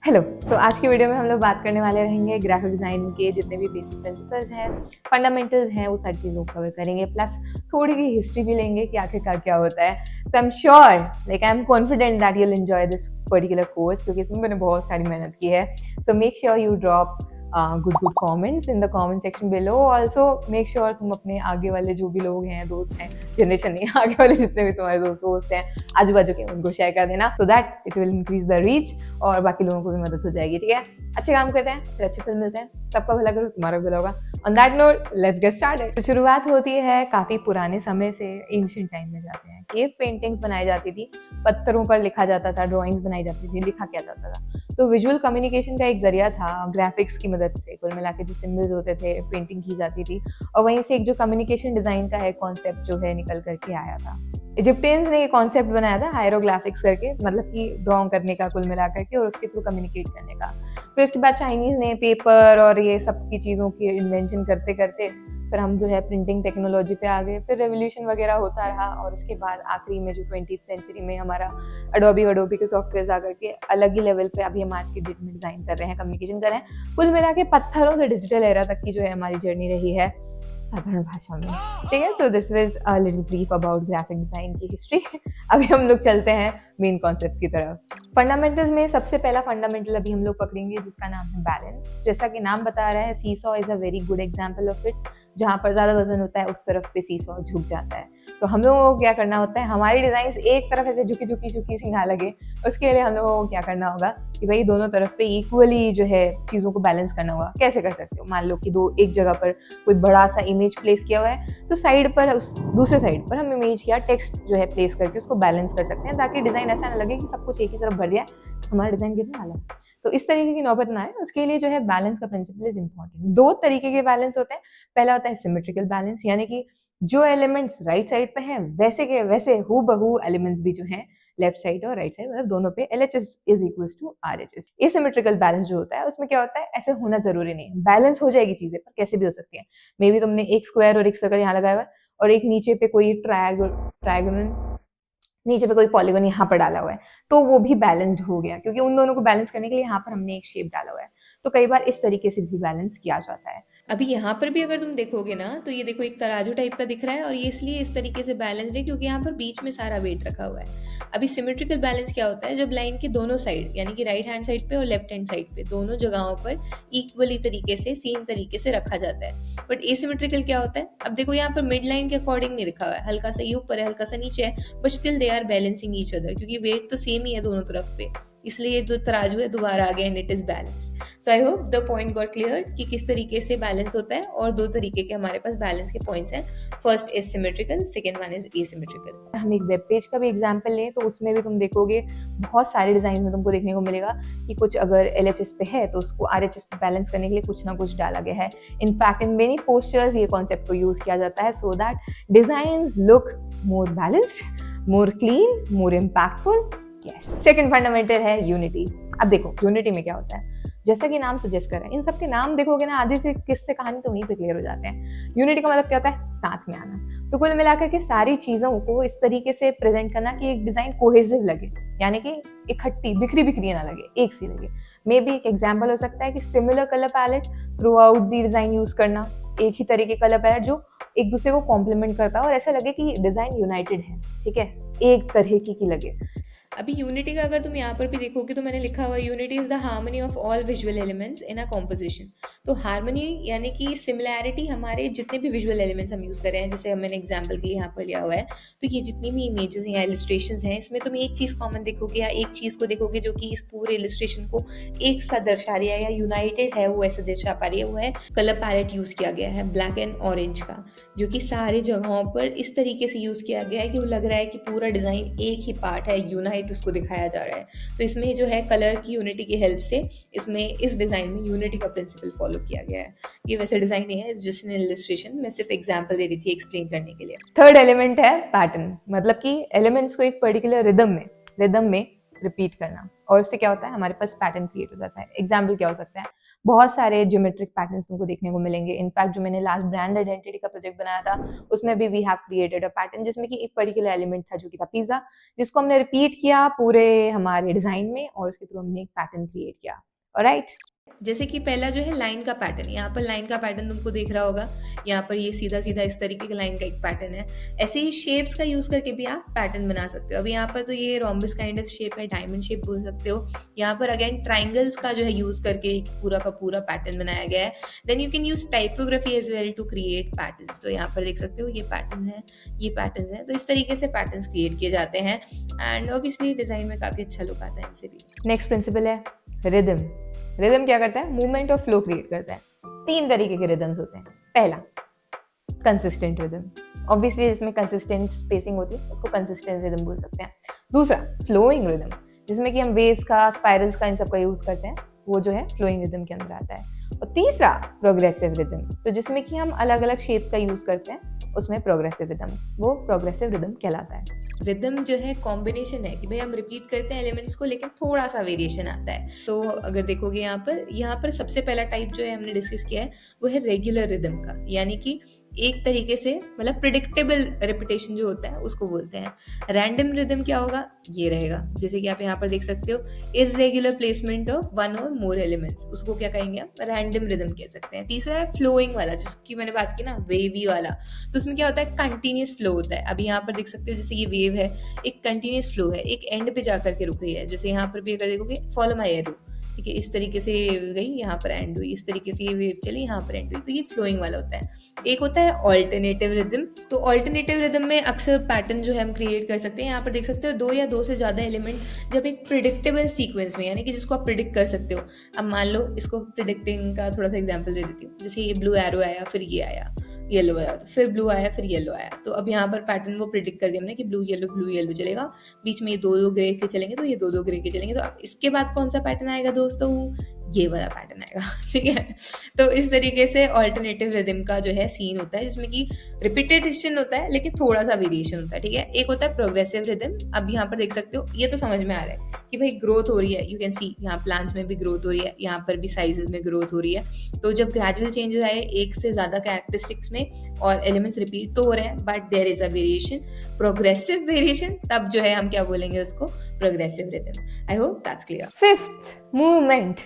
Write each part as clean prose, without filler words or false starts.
Hello. तो आज की वीडियो में हम लोग बात करने वाले रहेंगे ग्राफिक डिज़ाइन के जितने भी बेसिक प्रिंसिपल्स हैं, फंडामेंटल्स हैं, वो सारी चीज़ों को कवर करेंगे। प्लस थोड़ी सी हिस्ट्री भी लेंगे कि आखिरकार क्या होता है। So I am sure, like I am confident that you will enjoy this particular course, क्योंकि इसमें मैंने बहुत सारी मेहनत की है। So make sure you drop good comments in the comment section below. Also make sure तुम अपने आगे वाले जो भी लोग हैं, दोस्त हैं, जनरेशन नहीं, आगे वाले जितने भी तुम्हारे दोस्त हैं आजू बाजू के, उनको शेयर कर देना, so that it will increase the reach और बाकी लोगों को भी मदद हो जाएगी। ठीक है, अच्छे काम करते हैं फिर अच्छे फल मिलते हैं। सबका भला करो, तुम्हारा भला होगा। On that note let's get started. तो शुरुआत होती है काफी पुराने समय से, एंशिएंट टाइम में जाते हैं। केव पेंटिंग्स बनाई जाती थी, पत्थरों पर लिखा जाता था, ड्राइंग्स बनाई जाती थी, लिखा क्या जाता था। तो विजुअल कम्युनिकेशन का एक जरिया था ग्राफिक्स की मदद से। कुल मिला के जो सिम्बल्स होते थे, पेंटिंग की जाती थी, और वहीं से एक जो कम्युनिकेशन डिजाइन का है कॉन्सेप्ट जो है निकल करके आया था। इजिप्टियंस ने ये कॉन्सेप्ट बनाया था हायरोग्राफिक्स करके, मतलब कि ड्रॉ करने का कुल मिला करके और उसके थ्रू कम्युनिकेट करने का। फिर उसके बाद चाइनीज ने पेपर और ये सब की चीज़ों की इन्वेंशन करते करते फिर हम जो है प्रिंटिंग टेक्नोलॉजी पे आ गए। फिर रेवोल्यूशन वगैरह होता रहा और उसके बाद आखिरी में जो 20th सेंचुरी में हमारा अडोबी के सॉफ्टवेयर आ करके अलग ही लेवल पे अभी हम आज की डेट में डिजाइन कर रहे हैं, कम्युनिकेशन कर रहे हैं। कुल मिला के पत्थरों से डिजिटल एरा तक की जो है हमारी जर्नी रही है साधारण भाषा में। ठीक है, so this was a little brief about graphic design की हिस्ट्री। अभी हम लोग चलते हैं मेन कॉन्सेप्ट्स की तरफ। फंडामेंटल्स में सबसे पहला फंडामेंटल अभी हम लोग पकड़ेंगे जिसका नाम है बैलेंस। जैसा कि नाम बता रहा है, seesaw is a very good example of it. जहाँ पर ज्यादा वजन होता है उस तरफ पे सीसॉ झुक जाता है। तो हम लोगों को क्या करना होता है, हमारी डिजाइन एक तरफ ऐसे झुकी झुकी झुकी सी ना लगे, उसके लिए हम लोगों को क्या करना होगा कि भाई दोनों तरफ पे इक्वली जो है चीजों को बैलेंस करना होगा। कैसे कर सकते हो, मान लो कि एक जगह पर कोई बड़ा सा इमेज प्लेस किया हुआ है, तो साइड पर उस दूसरे साइड पर हम इमेज या टेक्स्ट जो है प्लेस करके उसको बैलेंस कर सकते हैं, ताकि डिजाइन ऐसा ना लगे कि सब कुछ एक ही तरफ भर दिया है, हमारा डिजाइन गिरने वाला है। तो इस तरीके की नौबत ना आए, उसके लिए जो है बैलेंस का प्रिंसिपल इज इंपॉर्टेंट। दो तरीके के बैलेंस होते हैं। पहला होता है सिमेट्रिकल बैलेंस, यानी कि जो एलिमेंट्स राइट साइड पे हैं वैसे के वैसे हूबहू एलिमेंट्स भी जो हैं लेफ्ट साइड और राइट साइड, मतलब दोनों पे LHS is equals to RHS। Asymmetrical balance जो होता है उसमें क्या होता है, ऐसे होना जरूरी नहीं है, बैलेंस हो जाएगी चीजें पर कैसे भी हो सकती है। मे बी तुमने एक स्क्वायर और एक सर्कल यहाँ लगाया हुआ है और एक नीचे पे कोई ट्रायगोनल, नीचे पे कोई पॉलीगन यहाँ पर डाला हुआ है, तो वो भी बैलेंस्ड हो गया, क्योंकि उन दोनों को बैलेंस करने के लिए यहाँ पर हमने एक शेप डाला हुआ है। तो कई बार इस तरीके से भी बैलेंस किया जाता है। अभी यहाँ पर भी अगर तुम देखोगे ना तो ये देखो एक तराजू टाइप का दिख रहा है, और ये इसलिए इस तरीके से बैलेंस्ड है क्योंकि यहाँ पर बीच में सारा वेट रखा हुआ है। अभी सिमेट्रिकल बैलेंस क्या होता है, जब लाइन के दोनों साइड यानी कि राइट हैंड साइड पे और लेफ्ट हैंड साइड पे दोनों जगहों पर इक्वली तरीके से सेम तरीके से रखा जाता है। बट एसिमेट्रिकल क्या होता है, अब देखो यहाँ पर मिड लाइन के अकॉर्डिंग नहीं रखा हुआ है, हल्का सा ये ऊपर है हल्का सा नीचे है, but still they are balancing each other, क्योंकि वेट तो सेम ही है दोनों तरफ पे, इसलिए जो तराजू है दोबारा आ गया and it is balanced. So I hope the point got clear कि किस तरीके से बैलेंस होता है, और दो तरीके के हमारे पास बैलेंस के पॉइंट्स हैं। First is symmetrical, second one is asymmetrical. हम एक वेब पेज का भी एग्जांपल लें तो उसमें भी तुम देखोगे बहुत सारे डिजाइन में तुमको देखने को मिलेगा कि कुछ अगर LHS पे है तो उसको RHS पे बैलेंस करने के लिए कुछ ना कुछ डाला गया है। इनफैक्ट इन मेनी पोस्टर्स ये कॉन्सेप्ट को यूज किया जाता है so that designs look more balanced, more clean, more impactful. Yes, second fundamental है यूनिटी। अब देखो यूनिटी में क्या होता है, जैसा कि नाम सजेस्ट कर रहे हैं, इन सब के नाम देखोगे ना, आधी से किस्से कहानी तो वहीं पे क्लियर हो जाते हैं। यूनिटी का मतलब क्या होता है, साथ में आना। तो कुल मिलाकर के सारी चीजों को इस तरीके से प्रेजेंट करना कि एक डिजाइन कोहेसिव लगे, यानी कि इकट्ठी बिखरी बिखरी ना लगे, एक सी लगे। मे बी एक एग्जाम्पल हो सकता है कि similar colour palette throughout the design use करना, एक ही तरीके कलर पैलेट जो एक दूसरे को कॉम्प्लीमेंट करता है और ऐसा लगे कि डिजाइन यूनाइटेड है, ठीक है, एक तरह की लगे। अभी यूनिटी का अगर तुम यहाँ पर भी देखोगे तो मैंने लिखा हुआ unity is the harmony of all visual elements in a composition. तो हार्मनी यानी कि सिमिलैरिटी हमारे जितने भी विजुअल एलिमेंट्स हम यूज कर रहे हैं, जैसे मैंने एग्जांपल के लिए यहाँ पर लिया हुआ है, तो ये जितनी भी इमेजेस या इलिस्ट्रेशंस हैं इसमें तुम एक चीज कॉमन देखोगे या एक चीज को देखोगे जो कि इस पूरे इलिस्ट्रेशन को एक साथ दर्शा रही है या यूनाइटेड है, वो ऐसे दर्शा पा रही है। वो है कलर पैलेट यूज किया गया है ब्लैक एंड ऑरेंज का, जो कि सारी जगहों पर इस तरीके से यूज किया गया है कि वो लग रहा है कि पूरा डिजाइन एक ही पार्ट है, यूनाइट उसको दिखाया जा रहा है। तो इसमें जो है कलर की यूनिटी की हेल्प से इसमें इस डिजाइन में यूनिटी का प्रिंसिपल फॉलो किया गया है। ये वैसे डिजाइन नहीं है, इट्स जस्ट एन इलस्ट्रेशन, मैं सिर्फ एग्जांपल दे रही थी एक्सप्लेन करने के लिए। थर्ड एलिमेंट है पैटर्न, मतलब कि एलिमेंट्स को एक पर्टिकुलर रिदम में रिपीट करना, और उससे क्या होता है हमारे पास पैटर्न क्रिएट हो जाता है। एग्जाम्पल क्या हो सकता है, बहुत सारे ज्योमेट्रिक पैटर्न्स तुमको देखने को मिलेंगे। इनफैक्ट जो मैंने लास्ट ब्रांड आइडेंटिटी का प्रोजेक्ट बनाया था उसमें भी we have created a pattern, जिसमें कि एक पर्टिकुलर एलिमेंट था जो कि था पिज्जा, जिसको हमने रिपीट किया पूरे हमारे डिजाइन में और उसके थ्रू हमने एक पैटर्न क्रिएट किया। ऑलराइट, जैसे कि पहला जो है लाइन का पैटर्न, यहाँ पर लाइन का पैटर्न तुमको दिख रहा होगा, यहाँ पर ये सीधा सीधा इस तरीके का लाइन का एक पैटर्न है। ऐसे ही शेप्स का यूज करके भी आप पैटर्न बना सकते हो। अभी यहाँ पर तो ये रोम्बस काइंड ऑफ शेप है, डायमंड शेप बोल सकते हो। यहाँ पर अगेन ट्राइंगल्स का जो है यूज करके पूरा का पूरा पैटर्न बनाया गया है। Then you can use typography as well to create patterns. तो यहाँ पर देख सकते हो ये पैटर्न्स हैं, ये पैटर्न्स हैं। तो इस तरीके से पैटर्न्स क्रिएट किए जाते हैं एंड ऑब्वियसली डिजाइन में काफी अच्छा लुक आता है इनसे भी। नेक्स्ट प्रिंसिपल है रिदम। रिदम क्या करता है, मूवमेंट और फ्लो क्रिएट करता है। 3 तरीके के रिदम्स होते हैं। पहला कंसिस्टेंट रिदम, ऑब्वियसली जिसमें कंसिस्टेंट स्पेसिंग होती है उसको कंसिस्टेंट रिदम बोल सकते हैं। दूसरा फ्लोइंग रिदम, जिसमें कि हम वेव्स का, स्पाइरल्स का, इन सब का यूज करते हैं, वो जो है फ्लोइंग रिदम के अंदर आता है। और तीसरा प्रोग्रेसिव रिदम, तो जिसमें कि हम अलग अलग शेप्स का यूज करते हैं, उसमें प्रोग्रेसिव रिदम, वो प्रोग्रेसिव रिदम कहलाता है। रिदम जो है कॉम्बिनेशन है कि भाई हम रिपीट करते हैं एलिमेंट्स को लेकिन थोड़ा सा वेरिएशन आता है। तो अगर देखोगे यहाँ पर सबसे पहला टाइप जो है हमने डिस्कस किया है वो है रेगुलर रिदम का, यानी कि एक तरीके से मतलब प्रिडिक्टेबल रिपीटेशन जो होता है उसको बोलते हैं। रैंडम रिदम क्या होगा, ये रहेगा, जैसे कि आप यहाँ पर देख सकते हो इररेगुलर प्लेसमेंट ऑफ वन और मोर एलिमेंट्स, उसको क्या कहेंगे हम, रैंडम रिदम कह सकते हैं। तीसरा है फ्लोइंग वाला, जिसकी मैंने बात की ना, वेवी वाला। तो उसमें क्या होता है, कंटिन्यूस फ्लो होता है। अभी यहाँ पर देख सकते हो जैसे ये वेव है, एक कंटिन्यूस फ्लो है, एक एंड पे जाकर के रुक रही है। जैसे यहाँ पर भी अगर देखोगे फॉलो माई एरो, ठीक है, इस तरीके से ये वेव गई, यहाँ पर एंड हुई, इस तरीके से ये वेव चली, यहाँ पर एंड हुई। तो ये फ्लोइंग वाला होता है। एक होता है ऑल्टरनेटिव रिदम। तो ऑल्टरनेटिव रिदम में अक्सर पैटर्न जो है हम क्रिएट कर सकते हैं। यहाँ पर देख सकते हो 2 या 2 से ज़्यादा एलिमेंट जब एक प्रिडिक्टेबल सीक्वेंस में, यानी कि जिसको आप प्रिडिक्ट कर सकते हो। अब मान लो इसको प्रिडिक्टिंग का थोड़ा सा एग्जाम्पल दे देती हूँ। जैसे ये ब्लू एरो आया, फिर ये आया, येलो आया, तो फिर ब्लू आया, फिर येलो आया। तो अब यहाँ पर पैटर्न को प्रिडिक्ट कर दिया हमने कि ब्लू येलो चलेगा, बीच में ये 2-2 ग्रे के चलेंगे, तो ये 2-2 ग्रे के चलेंगे। तो अब इसके बाद कौन सा पैटर्न आएगा दोस्तों, ये वाला पैटर्न आएगा, ठीक है। तो इस तरीके से ऑल्टरनेटिव रिदम का जो है सीन होता है, जिसमें कि रिपीटेशन होता है लेकिन थोड़ा सा वेरिएशन होता है, ठीक है। एक होता है प्रोग्रेसिव रिदम। अब यहाँ पर देख सकते हो, ये तो समझ में आ रहा है कि भाई ग्रोथ हो रही है, यू कैन सी यहाँ प्लांट्स में भी ग्रोथ हो रही है, यहाँ पर भी साइजेस में ग्रोथ हो रही है। तो जब ग्रेजुअल चेंजेस आए एक से ज़्यादा कैरेक्टरिस्टिक्स में और एलिमेंट्स रिपीट तो हो रहे हैं, but there is a variation, progressive variation, तब जो है हम क्या बोलेंगे उसको, progressive rhythm. I hope that's clear. Fifth, movement.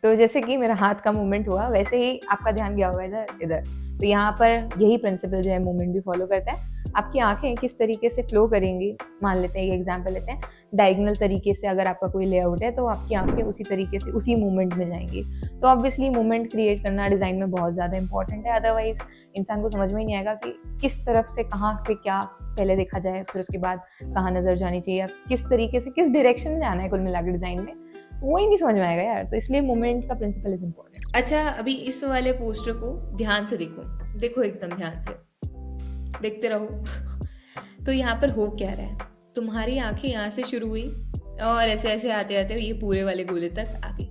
तो जैसे कि मेरा हाथ का मूवमेंट हुआ, वैसे ही आपका ध्यान गया होगा इधर। तो यहाँ पर यही प्रिंसिपल जो है मूवमेंट भी फॉलो करता है। आपकी आंखें किस तरीके से फ्लो करेंगी, मान लेते हैं ये एग्जांपल लेते हैं, डायगोनल तरीके से अगर आपका कोई लेआउट है तो आपकी आंखें उसी तरीके से उसी मूवमेंट में जाएंगी। तो ऑब्वियसली मूवमेंट क्रिएट करना डिज़ाइन में बहुत ज़्यादा इंपॉर्टेंट है, अदरवाइज इंसान को समझ में ही नहीं आएगा कि किस तरफ से कहाँ पे क्या पहले देखा जाए, फिर उसके बाद कहाँ नज़र जानी चाहिए, या किस तरीके से किस डायरेक्शन में जाना है कुल मिलाकर डिज़ाइन में, वो ही नहीं समझ में आएगा यार। तो इसलिए मूवमेंट का प्रिंसिपल इज इम्पोर्टेंट। अच्छा, अभी इस वाले पोस्टर को ध्यान से देखो एकदम ध्यान से देखते रहो। तो यहाँ पर हो क्या रहा है, तुम्हारी आंखें यहाँ से शुरू हुई और ऐसे ऐसे आते आते ये पूरे वाले गोले तक आ गई।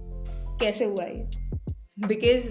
कैसे हुआ ये, because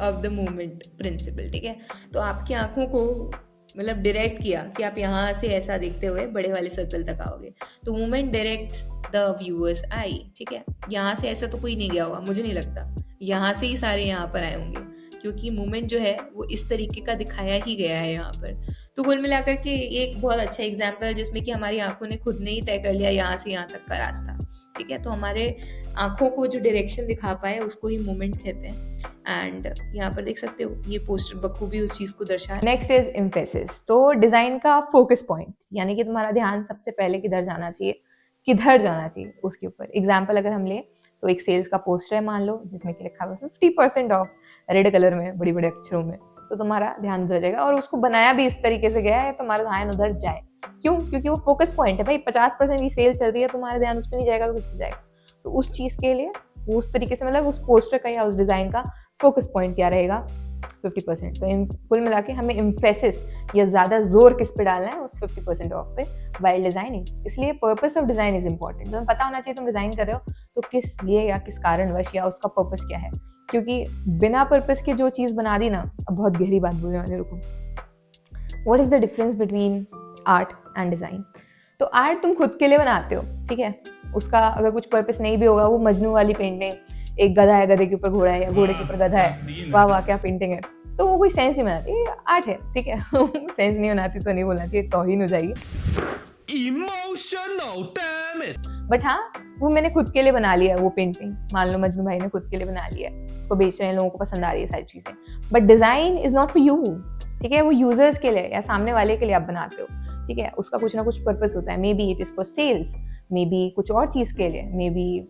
of the movement principle, ठीक है। तो आपकी आंखों को मतलब डायरेक्ट किया कि आप यहाँ से ऐसा देखते हुए बड़े वाले सर्कल तक आओगे। तो movement directs the viewers I, ठीक है। यहाँ से ऐसा तो कोई नहीं गया होगा, मुझे नहीं लगता। यहाँ से ही सारे यहाँ पर आए होंगे, क्योंकि मूवमेंट जो है वो इस तरीके का दिखाया ही गया है यहाँ पर। तो कुल मिलाकर के एक बहुत अच्छा एग्जाम्पल है जिसमें कि हमारी आंखों ने खुद ने ही तय कर लिया यहाँ से यहाँ तक का रास्ता, ठीक है। तो हमारे आंखों को जो डायरेक्शन दिखा पाए उसको ही मूवमेंट कहते हैं। एंड यहाँ पर देख सकते हो ये पोस्टर बखूबी उस चीज को दर्शाया। Next is emphasis. तो डिजाइन का फोकस पॉइंट, यानी कि तुम्हारा ध्यान सबसे पहले किधर जाना चाहिए उसके ऊपर। एग्जाम्पल अगर हम ले तो एक सेल्स का पोस्टर है मान लो, जिसमें कि लिखा हुआ है 50% ऑफ, रेड कलर में बड़े बड़े अक्षरों में। तो तुम्हारा ध्यान उधर जाएगा, और उसको बनाया भी इस तरीके से गया है तुम्हारा ध्यान उधर जाए। क्यों? क्योंकि वो फोकस पॉइंट है भाई। 50% की सेल चल रही है, तुम्हारा ध्यान उस पर नहीं जाएगा तो किस पे जाएगा। तो उस चीज के लिए उस तरीके से, मतलब उस पोस्टर का या उस डिजाइन का फोकस पॉइंट क्या रहेगा, 50%। तो कुल मिला के हमें एम्फेसिस या ज्यादा जोर किस पे डालना है, उस 50% ऑफ पे वाइल डिजाइनिंग। इसलिए purpose of design is important. तुम्हें पता होना चाहिए तुम डिजाइन कर रहे हो तो किस लिए या किस कारणवश, या उसका पर्पस क्या है। क्योंकि बिना पर्पस के जो चीज बना दी ना, अब बहुत गहरी बात बोलने वाले, रुको। What is the difference between art and design. तो आर्ट तुम खुद के लिए बनाते हो, ठीक है, उसका अगर कुछ पर्पस नहीं भी होगा, वो मजनू वाली पेंटिंग, एक गधा है, गधे के ऊपर घोड़ा है, या घोड़े के ऊपर गधा है, वाह वाह क्या पेंटिंग है, तो वो कोई सेंस नहीं बनाती, ये आर्ट है, ठीक है। सेंस नहीं बनाती तो नहीं बोलना चाहिए, तौहीन हो जाएगी। Emotional, damn it! बट हाँ, वो मैंने खुद के लिए बना लिया है वो पेंटिंग, मान लो मजनू भाई ने खुद के लिए बना लिया है, उसको बेच रहे हैं, लोगों को पसंद आ रही है सारी चीज़ें, but design is not for you, ठीक है, वो यूजर्स के लिए या सामने वाले के लिए आप बनाते हो, ठीक है, उसका कुछ ना कुछ पर्पस होता है, maybe it is for sales, maybe कुछ और चीज़ के लिए, मे बी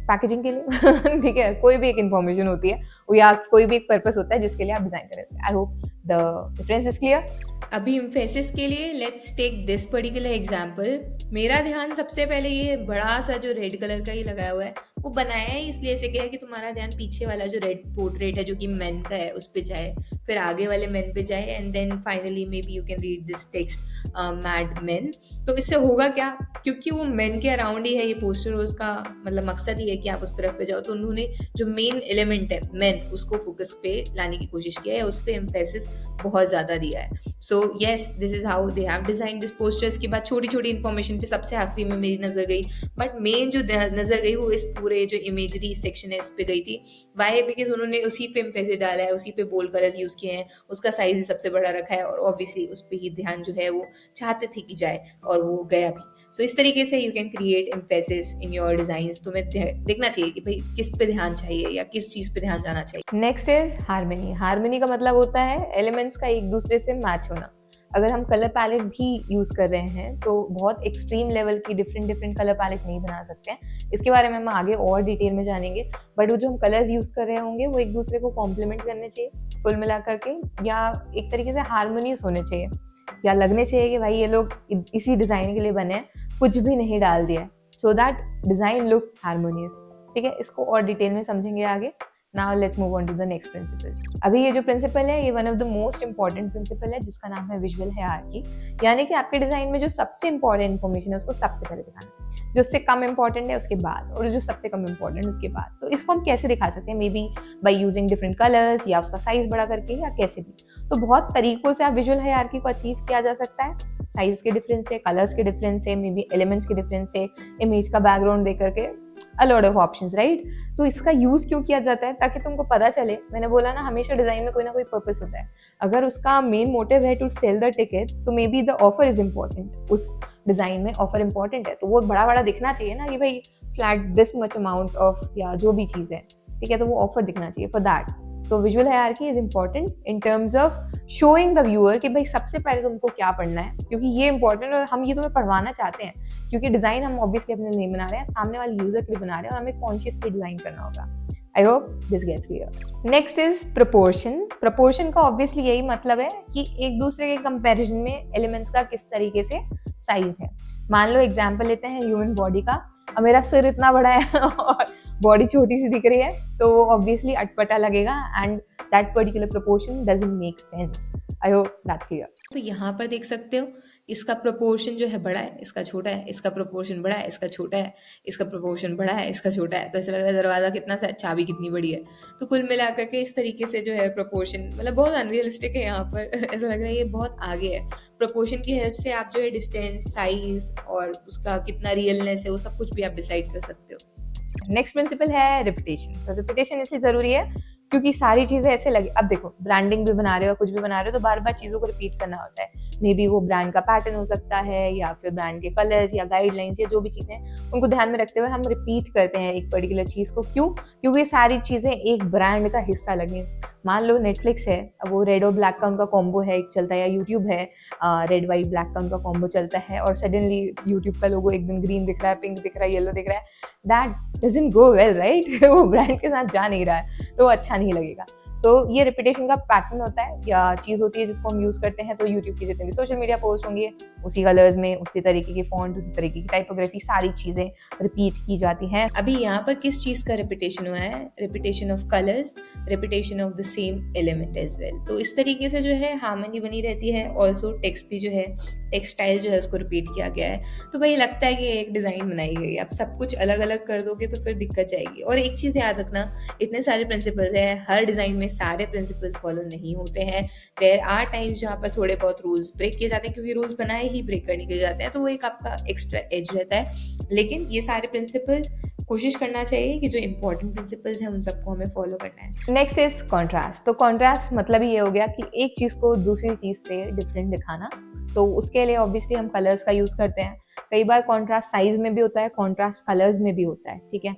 पैकेजिंग के लिए, ठीक है, कोई भी एक इन्फॉर्मेशन होती है या कोई भी एक पर्पस होता है जिसके लिए आप डिज़ाइन कर रहे हो। I hope the difference is clear. अभी इम्फेसिस के लिए let's take this particular example. मेरा ध्यान सबसे पहले ये बड़ा सा जो रेड कलर का ही लगाया हुआ है, वो बनाया है इसलिए ऐसे किया है कि तुम्हारा ध्यान पीछे वाला जो रेड पोर्ट्रेट है जो कि मैन का है उस पे जाए, फिर आगे वाले मैन पे जाए, and then finally maybe you can read this text mad man. तो इससे होगा क्या, क्योंकि वो मैन के अराउंड ही है ये पोस्टर, उसका मतलब मकसद ही है कि आप उस तरफ पे जाओ, तो उन्होंने जो मेन एलिमेंट है मैन उसको फोकस पे लाने की कोशिश किया है, उस पर एम्फेसिस बहुत ज़्यादा दिया है। So yes, this is how they have design this posters. के बाद छोटी छोटी इन्फॉर्मेशन पे सबसे आखिरी में मेरी नज़र गई, बट मेन जो नज़र गई वो इस पूरे जो इमेजरी सेक्शन है इस पे गई थी। वाई? बिकॉज उन्होंने उसी पे एम्फेसिस डाला है, उसी पे बोल्ड कलर्स यूज़ किए हैं, उसका साइज ही सबसे बड़ा रखा है, और ऑब्वियसली उस पर ही ध्यान जो है वो चाहते थे कि जाए, और वो गया भी। सो इस तरीके से you can create emphasis in your designs. तुम्हें देखना चाहिए कि भाई किस पे ध्यान चाहिए या किस चीज़ पे ध्यान जाना चाहिए। Next is harmony. हार्मनी का मतलब होता है एलिमेंट्स का एक दूसरे से मैच होना। अगर हम कलर पैलेट भी यूज़ कर रहे हैं तो बहुत एक्सट्रीम लेवल की डिफरेंट कलर पैलेट नहीं बना सकते हैं, इसके बारे में हम आगे और डिटेल में जानेंगे। बट वो जो हम कलर्स यूज़ कर रहे होंगे वो एक दूसरे को कॉम्प्लीमेंट करने चाहिए कुल मिला करके, या एक तरीके से हारमोनियस होने चाहिए, या लगने चाहिए कि भाई ये लोग इसी डिज़ाइन के लिए बने हैं, कुछ भी नहीं डाल दिया है, so that design look harmonious. ठीक है, इसको और डिटेल में समझेंगे आगे। Now let's move on to the next principle. अभी ये जो प्रिंसिपल है ये one of the most important principle है, जिसका नाम है विजुअल हायरार्की। यानी कि आपके डिजाइन में जो सबसे इंपॉर्टेंट इन्फॉर्मेशन है उसको सबसे पहले दिखाना, जो उससे कम इंपॉर्टेंट है उसके बाद, और जो सबसे कम इंपॉर्टेंट उसके बाद। तो इसको हम कैसे दिखा सकते हैं, may be by using different colours, या उसका साइज बड़ा करके, या कैसे भी। तो बहुत तरीकों से आप विजुअल हायरार्की को अचीव किया जा सकता है, साइज के डिफरेंस से, कलर्स के डिफरेंस से, मे बी एलिमेंट्स के डिफरेंस से, इमेज का बैकग्राउंड दे करके, a lot of options, right. तो इसका यूज क्यों किया जाता है, ताकि तुमको पता चले। मैंने बोला ना, हमेशा डिजाइन में कोई ना कोई पर्पस होता है। अगर उसका मेन मोटिव है टू सेल द टिकट्स, तो may be the offer is important. उस डिजाइन में ऑफर इम्पोर्टेंट है, तो वो बड़ा बड़ा दिखना चाहिए ना कि भाई flat this much amount of, या जो भी चीज़ है, ठीक है, तो वो ऑफर दिखना चाहिए for that. So visual hierarchy is important in terms of showing the viewer कि भाई सबसे पहले तुमको क्या पढ़ना है, क्योंकि ये इंपॉर्टेंट है और हम ये तुम्हें पढ़वाना चाहते हैं, क्योंकि डिजाइन हम ऑब्वियसली अपने लिए बना रहे हैं, सामने वाले यूजर के लिए बना रहे हैं, और हमें कॉन्शियसली डिजाइन करना होगा। I hope this gets clear. Next is proportion. Proportion का ऑब्वियसली यही मतलब है कि एक दूसरे के कंपैरिजन में एलिमेंट्स का किस तरीके से साइज है। मान लो एग्जाम्पल लेते हैं ह्यूमन बॉडी का। अब मेरा सिर इतना बड़ा है और बॉडी छोटी सी दिख रही है, तो ऑब्वियसली अटपटा लगेगा, and that particular proportion doesn't make sense. I hope that's clear. तो यहाँ पर देख सकते हो, इसका प्रोपोर्शन जो है बड़ा है, इसका छोटा है, इसका प्रोपोर्शन बड़ा है, इसका छोटा है, इसका प्रोपोर्शन बड़ा है, इसका छोटा है। तो ऐसा लग रहा है दरवाज़ा कितना सा, चाबी कितनी बड़ी है। तो कुल मिलाकर के इस तरीके से जो है प्रोपोर्शन मतलब बहुत अनरियलिस्टिक है यहाँ पर। ऐसा लग रहा है ये बहुत आगे है। प्रोपोर्शन की हेल्प से आप जो है डिस्टेंस, साइज और उसका कितना रियलनेस है वो सब कुछ भी आप डिसाइड कर सकते हो। नेक्स्ट प्रिंसिपल है रिपीटेशन। तो रिपीटेशन इसलिए जरूरी है क्योंकि सारी चीजें ऐसे लगे। अब देखो, ब्रांडिंग भी बना रहे हो, कुछ भी बना रहे हो, तो बार बार चीजों को रिपीट करना होता है। मे बी वो ब्रांड का पैटर्न हो सकता है, या फिर ब्रांड के कलर्स या गाइडलाइंस या जो भी चीजें, उनको ध्यान में रखते हुए हम रिपीट करते हैं एक पर्टिकुलर चीज को। क्यों? क्योंकि ये सारी चीजें एक ब्रांड का हिस्सा लगे। मान लो नेटफ्लिक्स है, अब वो रेड और ब्लैक का उनका कॉम्बो है एक चलता है, या यूट्यूब है रेड वाइट ब्लैक का उनका कॉम्बो चलता है, और सडनली यूट्यूब का लोगो एक दिन ग्रीन दिख रहा है, पिंक दिख रहा है, येलो दिख रहा है, that doesn't go well, right. वो ब्रांड के साथ जा नहीं रहा है, तो अच्छा नहीं लगेगा। सो ये रिपीटेशन का पैटर्न होता है या चीज़ होती है जिसको हम यूज़ करते हैं। तो यूट्यूब की जितने भी सोशल मीडिया पोस्ट होंगे उसी कलर्स में, उसी तरीके की फॉन्ट, उसी तरीके की टाइपोग्राफी, सारी चीज़ें रिपीट की जाती हैं। अभी यहाँ पर किस चीज़ का रिपीटेशन हुआ है? Repetition of colours, repetition of the same element as well. तो इस तरीके से जो है हार्मनी बनी रहती है। ऑल्सो टेक्स्ट भी जो है टेक्सटाइल जो है उसको रिपीट किया गया है। तो भाई लगता है कि एक डिज़ाइन बनाई गई है। अब सब कुछ अलग-अलग कर दोगे तो फिर दिक्कत जाएगी। और एक चीज़ याद रखना, इतने सारे प्रिंसिपल्स हैं, हर डिज़ाइन में सारे प्रिंसिपल्स फॉलो नहीं होते हैं। देयर आर टाइम्स जहाँ पर थोड़े बहुत रूल्स ब्रेक किए जाते हैं, क्योंकि रूल्स बनाए ही ब्रेक करने के लिए जाते हैं, तो वो एक आपका एक्स्ट्रा एज रहता है। लेकिन ये सारे प्रिंसिपल्स कोशिश करना चाहिए कि जो इम्पोर्टेंट प्रिंसिपल्स हैं उन सबको हमें फॉलो करना है। Next is contrast. तो कॉन्ट्रास्ट मतलब ये हो गया कि एक चीज़ को दूसरी चीज़ से डिफरेंट दिखाना। तो उसके लिए ऑब्वियसली हम कलर्स का यूज़ करते हैं। कई बार कॉन्ट्रास्ट साइज में भी होता है, कॉन्ट्रास्ट कलर्स में भी होता है, ठीक है।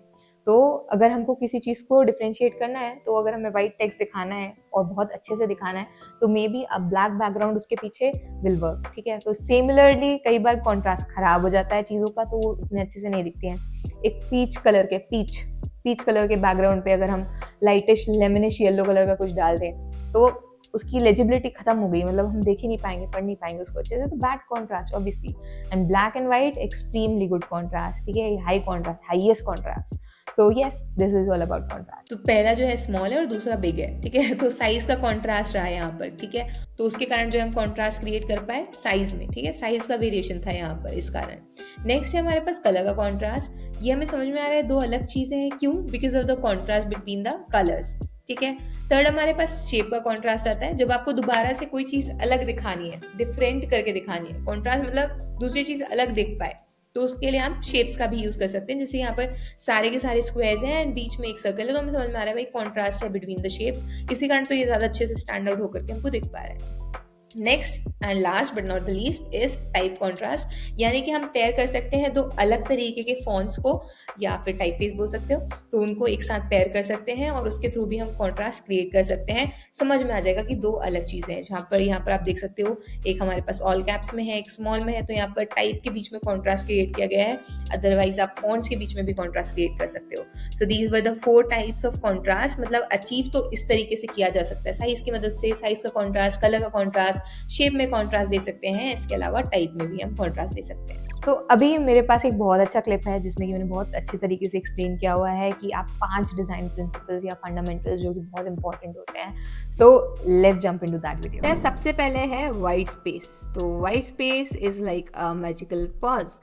तो अगर हमको किसी चीज़ को डिफ्रेंशिएट करना है, तो अगर हमें वाइट टेक्स्ट दिखाना है और बहुत अच्छे से दिखाना है, तो may be a black background उसके पीछे विल वर्क, ठीक है। तो सिमिलरली कई बार कॉन्ट्रास्ट खराब हो जाता है चीज़ों का, तो वो उतने अच्छे से नहीं दिखती हैं। एक पीच कलर के बैकग्राउंड पे अगर हम लाइटिश लेमनिश येलो कलर का कुछ डाल दें, तो उसकी लेजिबिलिटी खत्म हो गई, मतलब हम देख ही नहीं पाएंगे, पढ़ नहीं पाएंगे उसको अच्छे से। तो bad contrast obviously. And black and white extremely good contrast, ठीक है, high contrast, highest contrast. So yes, this is all about contrast. तो पहला जो है स्मॉल है और दूसरा बिग है, ठीक है। तो साइज का कॉन्ट्रास्ट रहा है यहाँ पर, ठीक है। तो उसके कारण जो हम कॉन्ट्रास्ट क्रिएट कर पाए साइज में, ठीक है, साइज का वेरिएशन था यहाँ पर इस कारण। नेक्स्ट है हमारे पास कलर का कॉन्ट्रास्ट। ये हमें समझ में आ रहा है दो अलग चीजें हैं, क्यों? Because of the contrast between the colours, ठीक है। थर्ड हमारे पास शेप का कॉन्ट्रास्ट आता है, जब आपको दोबारा से कोई चीज अलग दिखानी है, डिफरेंट करके दिखानी है। कॉन्ट्रास्ट मतलब दूसरी चीज अलग दिख पाए, तो उसके लिए हम शेप्स का भी यूज कर सकते हैं। जैसे यहाँ पर सारे के सारे स्क्वायर्स हैं एंड बीच में एक सर्कल है, तो हमें समझ में आ रहा है भाई कॉन्ट्रास्ट है बिटवीन द शेप्स, इसी कारण तो ये ज्यादा अच्छे से स्टैंड आउट होकर के हमको दिख पा रहा है। Next and last but not the least is type contrast, यानी कि हम पेयर कर सकते हैं दो अलग तरीके के फॉन्ट्स को, या फिर टाइपफेस बोल सकते हो, तो उनको एक साथ पेयर कर सकते हैं और उसके थ्रू भी हम कॉन्ट्रास्ट क्रिएट कर सकते हैं। समझ में आ जाएगा कि दो अलग चीजें हैं। यहाँ पर आप देख सकते हो, एक हमारे पास ऑल कैप्स में है, एक स्मॉल में है, तो यहाँ पर टाइप के बीच में कॉन्ट्रास्ट क्रिएट किया गया है। अदरवाइज आप फॉन्ट्स के बीच में भी कॉन्ट्रास्ट क्रिएट कर सकते हो। So these were the 4 types of contrast. मतलब अचीव तो इस तरीके से किया जा सकता है, साइज की मदद से, साइज का कॉन्ट्रास्ट, कलर का कॉन्ट्रास्ट, शेप में कॉन्ट्रास्ट दे सकते हैं, इसके अलावा टाइप में भी हम कॉन्ट्रास्ट दे सकते हैं। तो अभी मेरे पास एक बहुत अच्छा क्लिप है जिसमें कि मैंने बहुत अच्छे तरीके से एक्सप्लेन किया हुआ है कि आप 5 डिजाइन प्रिंसिपल्स या फंडामेंटल्स जो कि बहुत इंपॉर्टेंट होते हैं। So let's jump into that video. सबसे पहले है वाइट स्पेस। तो white space is like a magical pause.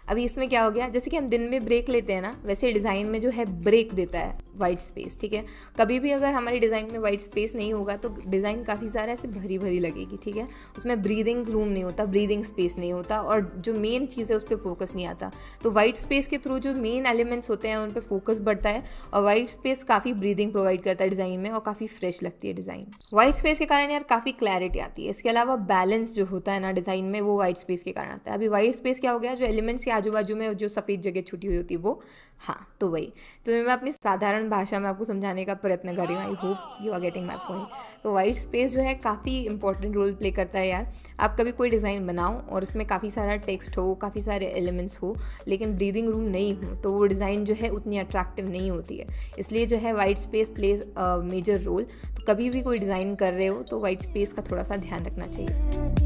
अभी इसमें क्या हो गया, जैसे कि हम दिन में ब्रेक लेते हैं ना, वैसे डिज़ाइन में जो है ब्रेक देता है वाइट स्पेस, ठीक है। कभी भी अगर हमारी डिज़ाइन में वाइट स्पेस नहीं होगा तो डिज़ाइन काफ़ी ज़्यादा ऐसे भरी भरी लगेगी, ठीक है। उसमें ब्रीदिंग रूम नहीं होता, ब्रीदिंग स्पेस नहीं होता, और जो मेन चीज़ है उस पर फोकस नहीं आता। तो वाइट स्पेस के थ्रू जो मेन एलिमेंट्स होते हैं उन पर फोकस बढ़ता है, और वाइट स्पेस काफ़ी ब्रीदिंग प्रोवाइड करता है डिज़ाइन में, और काफ़ी फ्रेश लगती है डिज़ाइन। वाइट स्पेस के कारण यार काफ़ी क्लैरिटी आती है। इसके अलावा बैलेंस जो होता है ना डिज़ाइन में, वो वाइट स्पेस के कारण आता है। अभी वाइट स्पेस क्या हो गया, जो एलिमेंट्स के आजू बाजू में जो सफ़ेद जगह छुटी हुई होती है वो, हाँ तो वही। तो मैं अपनी साधारण भाषा में आपको समझाने का प्रयत्न कर रही हूँ। I hope you are getting my point. तो वाइट स्पेस जो है काफ़ी इंपॉर्टेंट रोल प्ले करता है यार। आप कभी कोई डिज़ाइन बनाओ और उसमें काफ़ी सारा टेक्स्ट हो, काफ़ी सारे एलिमेंट्स हो, लेकिन ब्रीदिंग रूम नहीं हो, तो वो डिज़ाइन जो है उतनी अट्रैक्टिव नहीं होती है। इसलिए जो है white space plays a major role. तो कभी भी कोई डिज़ाइन कर रहे हो तो वाइट स्पेस का थोड़ा सा ध्यान रखना चाहिए।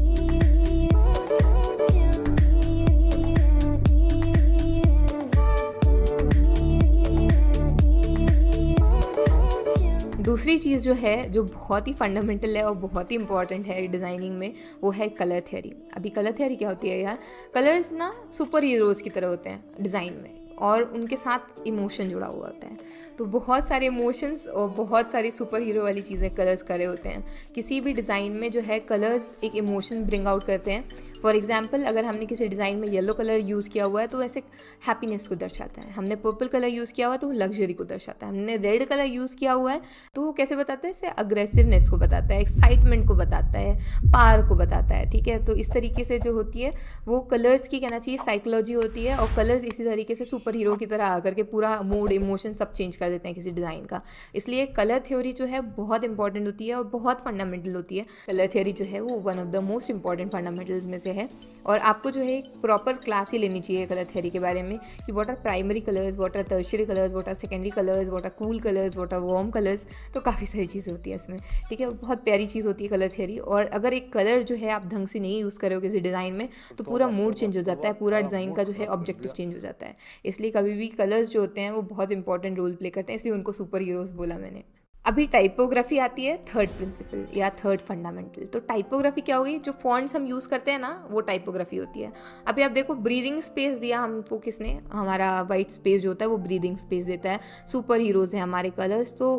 दूसरी चीज़ जो है, जो बहुत ही फंडामेंटल है और बहुत ही इंपॉर्टेंट है डिज़ाइनिंग में, वो है कलर थ्योरी। अभी कलर थ्योरी क्या होती है यार, कलर्स ना सुपर हीरोज़ की तरह होते हैं डिज़ाइन में, और उनके साथ इमोशन जुड़ा हुआ होता है। तो बहुत सारे इमोशंस और बहुत सारी सुपर हीरो वाली चीज़ें कलर्स करे होते हैं। किसी भी डिज़ाइन में जो है कलर्स एक इमोशन ब्रिंग आउट करते हैं। फॉर एग्जाम्पल, अगर हमने किसी डिज़ाइन में येलो कलर यूज़ किया हुआ है तो ऐसे हैप्पीनेस को दर्शाता है। हमने पर्पल कलर यूज़ किया हुआ है तो वो लग्जरी को दर्शाता है। हमने रेड कलर यूज़ किया हुआ है तो वो कैसे बताता है, इससे अग्रेसिवनेस को बताता है, एक्साइटमेंट को बताता है, पावर को बताता है, ठीक है। तो इस तरीके से जो होती है वो कलर्स की, कहना चाहिए, साइकोलॉजी होती है। और कलर्स इसी तरीके से सुपर हीरो की तरह आकर के पूरा मूड, इमोशन सब चेंज कर देते हैं किसी डिज़ाइन का। इसलिए कलर थ्योरी जो है बहुत इंपॉर्टेंट होती है और बहुत फंडामेंटल होती है। कलर थ्योरी जो है वो one of the most important fundamentals में से है। और आपको जो है एक प्रॉपर क्लास ही लेनी चाहिए कलर थ्योरी के बारे में, कि what are primary colours, what are tertiary colours, what are secondary colours, what are cool colours, what are warm colours. तो काफ़ी सारी चीज़ें होती है इसमें, ठीक है। बहुत प्यारी चीज़ होती है कलर थ्योरी। और अगर एक कलर जो है आप ढंग से नहीं यूज़ कर रहे हो किसी डिज़ाइन में, तो पूरा मूड चेंज हो जाता है, पूरा डिज़ाइन का जो है ऑब्जेक्टिव चेंज हो जाता है। इसलिए कभी भी कलर्स जो होते हैं वो बहुत इंपॉर्टेंट रोल प्ले करते हैं, इसलिए उनको सुपर हीरोज़ बोला मैंने। अभी टाइपोग्राफी आती है थर्ड प्रिंसिपल या थर्ड फंडामेंटल। तो टाइपोग्राफी क्या होगी, जो फॉन्ट्स हम यूज़ करते हैं ना वो टाइपोग्राफी होती है। अभी आप देखो ब्रीदिंग स्पेस दिया हमको किसने, हमारा वाइट स्पेस जो होता है वो ब्रीदिंग स्पेस देता है। सुपर हीरोज़ हैं हमारे कलर्स। तो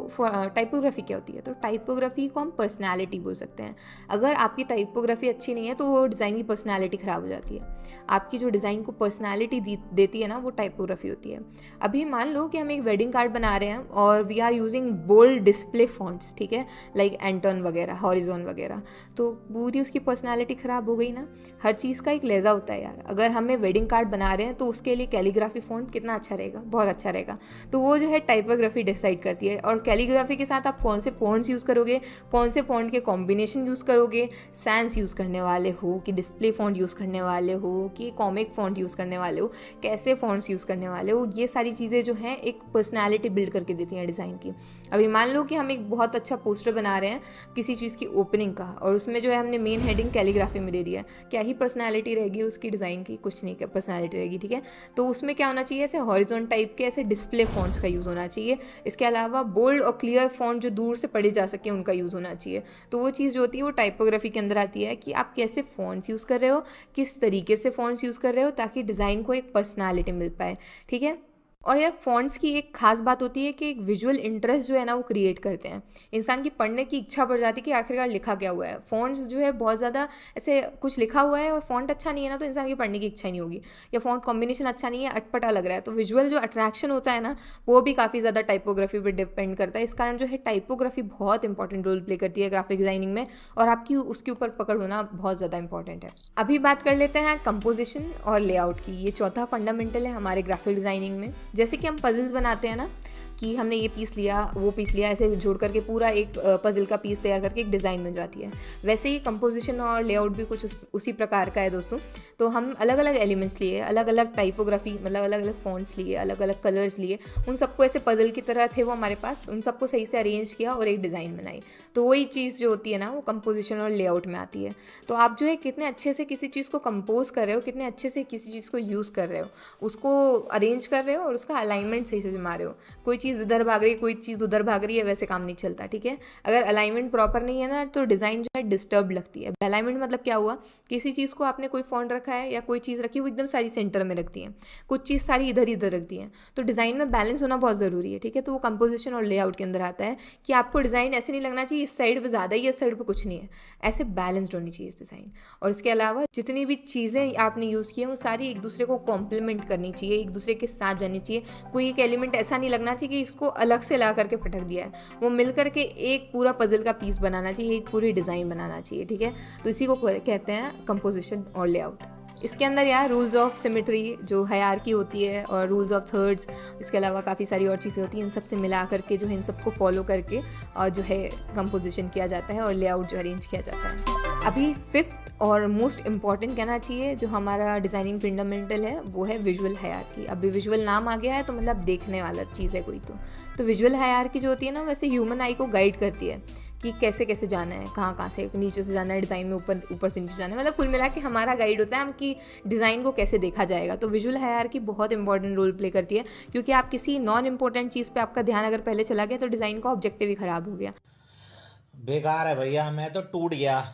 टाइपोग्राफी क्या होती है, तो टाइपोग्राफी को हम पर्सनैलिटी बोल सकते हैं। अगर आपकी टाइपोग्राफी अच्छी नहीं है तो वो डिज़ाइन की पर्सनैलिटी ख़राब हो जाती है। आपकी जो डिज़ाइन को पर्सनैलिटी देती है ना वो टाइपोग्राफी होती है। अभी मान लो कि हम एक वेडिंग कार्ड बना रहे हैं और we are using bold display fonts, ठीक है, लाइक एंटन वगैरह, हॉरिजॉन वगैरह, तो पूरी उसकी पर्सनालिटी ख़राब हो गई ना। हर चीज़ का एक लहजा होता है यार। अगर हमें वेडिंग कार्ड बना रहे हैं तो उसके लिए कैलीग्राफी फॉन्ट कितना अच्छा रहेगा, बहुत अच्छा रहेगा। तो वो जो है टाइपोग्राफी डिसाइड करती है। और कैलीग्राफी के साथ आप कौन से फॉन्ट्स यूज़ करोगे, कौन से फॉन्ट के कॉम्बिनेशन यूज़ करोगे, सैंस यूज़ करने वाले हो कि डिस्प्ले फॉन्ट यूज़ करने वाले हो कि कॉमिक फॉन्ट यूज़ करने वाले हो, कैसे फॉन्ट्स यूज़ करने वाले हो, ये सारी चीज़ें जो हैं एक पर्सनैलिटी बिल्ड करके देती हैं डिज़ाइन की। अभी मान लो कि हम एक बहुत अच्छा पोस्टर बना रहे हैं किसी चीज़ की ओपनिंग का, और उसमें जो है हमने मेन हेडिंग कैलीग्राफी में दे दिया, क्या ही पर्सनैलिटी रहेगी उसकी डिज़ाइन की, कुछ नहीं, क्या पर्सनैलिटी रहेगी, ठीक है। तो उसमें क्या होना चाहिए, ऐसे हॉरिजॉन टाइप के ऐसे डिस्प्ले फॉन्ट्स का यूज़ होना चाहिए। इसके अलावा बोल्ड और क्लियर फॉन्ट जो दूर से पढ़े जा सके उनका यूज़ होना चाहिए। तो वो चीज़ जो होती है वो टाइपोग्राफी के अंदर आती है कि आप कैसे फॉन्ट्स यूज़ कर रहे हो, किस तरीके से फॉन्ट्स यूज़ कर रहे हो, ताकि डिज़ाइन को एक पर्सनैलिटी मिल पाए, ठीक है। और यार फॉन्ट्स की एक खास बात होती है कि एक विजुअल इंटरेस्ट जो है ना वो क्रिएट करते हैं। इंसान की पढ़ने की इच्छा बढ़ जाती है कि आखिरकार लिखा क्या हुआ है। फॉन्ट्स जो है बहुत ज़्यादा ऐसे कुछ लिखा हुआ है और फॉन्ट अच्छा नहीं है ना, तो इंसान की पढ़ने की इच्छा ही नहीं होगी। या फॉन्ट कॉम्बिनेशन अच्छा नहीं है, अटपटा लग रहा है, तो विजुअल जो अट्रैक्शन होता है ना वो भी काफ़ी ज़्यादा टाइपोग्राफी पर डिपेंड करता है। इस कारण जो है टाइपोग्राफी बहुत इंपॉर्टेंट रोल प्ले करती है ग्राफिक डिजाइनिंग में, और आपकी उसके ऊपर पकड़ होना बहुत ज़्यादा इंपॉर्टेंट है। अभी बात कर लेते हैं कंपोजिशन और लेआउट की। ये चौथा फंडामेंटल है हमारे ग्राफिक डिजाइनिंग में। जैसे कि हम पजल्स बनाते हैं ना कि हमने ये पीस लिया, वो पीस लिया, ऐसे जोड़ करके पूरा एक पजल का पीस तैयार करके एक डिज़ाइन बन जाती है। वैसे ही कंपोजिशन और लेआउट भी कुछ उसी प्रकार का है दोस्तों। तो हम अलग अलग एलिमेंट्स लिए, अलग अलग टाइपोग्राफी, मतलब अलग अलग फॉन्ट्स लिए, अलग अलग कलर्स लिए, उन सबको ऐसे पजल की तरह थे वो हमारे पास, उन सबको सही से अरेंज किया और एक डिज़ाइन बनाई। तो वही चीज़ जो होती है ना वो कंपोजिशन और लेआउट में आती है। तो आप जो है कितने अच्छे से किसी चीज़ को कंपोज कर रहे हो, कितने अच्छे से किसी चीज़ को यूज़ कर रहे हो, उसको अरेंज कर रहे हो और उसका अलाइनमेंट सही से जमा रहे हो। कोई चीज़ इधर भाग रही है, कोई चीज़ उधर भाग रही है, वैसे काम नहीं चलता, ठीक है। अगर अलाइनमेंट प्रॉपर नहीं है ना तो डिज़ाइन जो है डिस्टर्ब लगती है। अलाइनमेंट मतलब क्या हुआ, किसी चीज़ को आपने कोई फॉन्ट रखा है या कोई चीज़ रखी है वो एकदम सारी सेंटर में रखती है, कुछ चीज़ सारी इधर इधर रखती है। तो डिज़ाइन में बैलेंस होना बहुत ज़रूरी है, ठीक है। तो वो कंपोजिशन और लेआउट के अंदर आता है कि आपको डिज़ाइन ऐसे नहीं लगना चाहिए इस साइड पर ज़्यादा ही, इस साइड पर कुछ नहीं है, ऐसे बैलेंस्ड होनी चाहिए डिज़ाइन। और इसके अलावा जितनी भी चीज़ें आपने यूज़ की हैं वो सारी एक दूसरे को कॉम्प्लीमेंट करनी चाहिए, एक दूसरे के साथ जानी चाहिए। कोई एक एलिमेंट ऐसा नहीं लगना चाहिए कि इसको अलग से ला करके पटक दिया है, वो मिल करके एक पूरा पजल का पीस बनाना चाहिए, एक पूरी डिज़ाइन बनाना चाहिए, ठीक है। तो इसी को कहते हैं कंपोजिशन और लेआउट। इसके अंदर यार रूल्स ऑफ सिमेट्री जो हायरार्की होती है और रूल्स ऑफ थर्ड्स, इसके अलावा काफ़ी सारी और चीज़ें होती हैं, इन सब से मिला करके जो है इन सबको फॉलो करके और जो है कंपोजिशन किया जाता है और लेआउट जो अरेंज किया जाता है। अभी फिफ्थ और मोस्ट इम्पॉर्टेंट कहना चाहिए जो हमारा डिज़ाइनिंग फंडामेंटल है वो है विजुअल हायरार्की। अभी विजुअल नाम आ गया है तो मतलब देखने वाला चीज़ है कोई। तो विजुअल हायरार्की जो होती है ना वैसे ह्यूमन आई को गाइड करती है कि कैसे कैसे जाना है, कहाँ कहाँ से, नीचे से जाना है डिज़ाइन में, ऊपर ऊपर से नीचे जाना है, मतलब कुल मिला के हमारा गाइड होता है हम कि डिज़ाइन को कैसे देखा जाएगा। तो विजुअल हायरार्की बहुत इंपॉर्टेंट रोल प्ले करती है, क्योंकि आप किसी नॉन इम्पोर्टेंट चीज़ पे आपका ध्यान अगर पहले चला गया तो डिज़ाइन का ऑब्जेक्टिव ही ख़राब हो गया। बेकार है भैया, मैं तो टूट गया।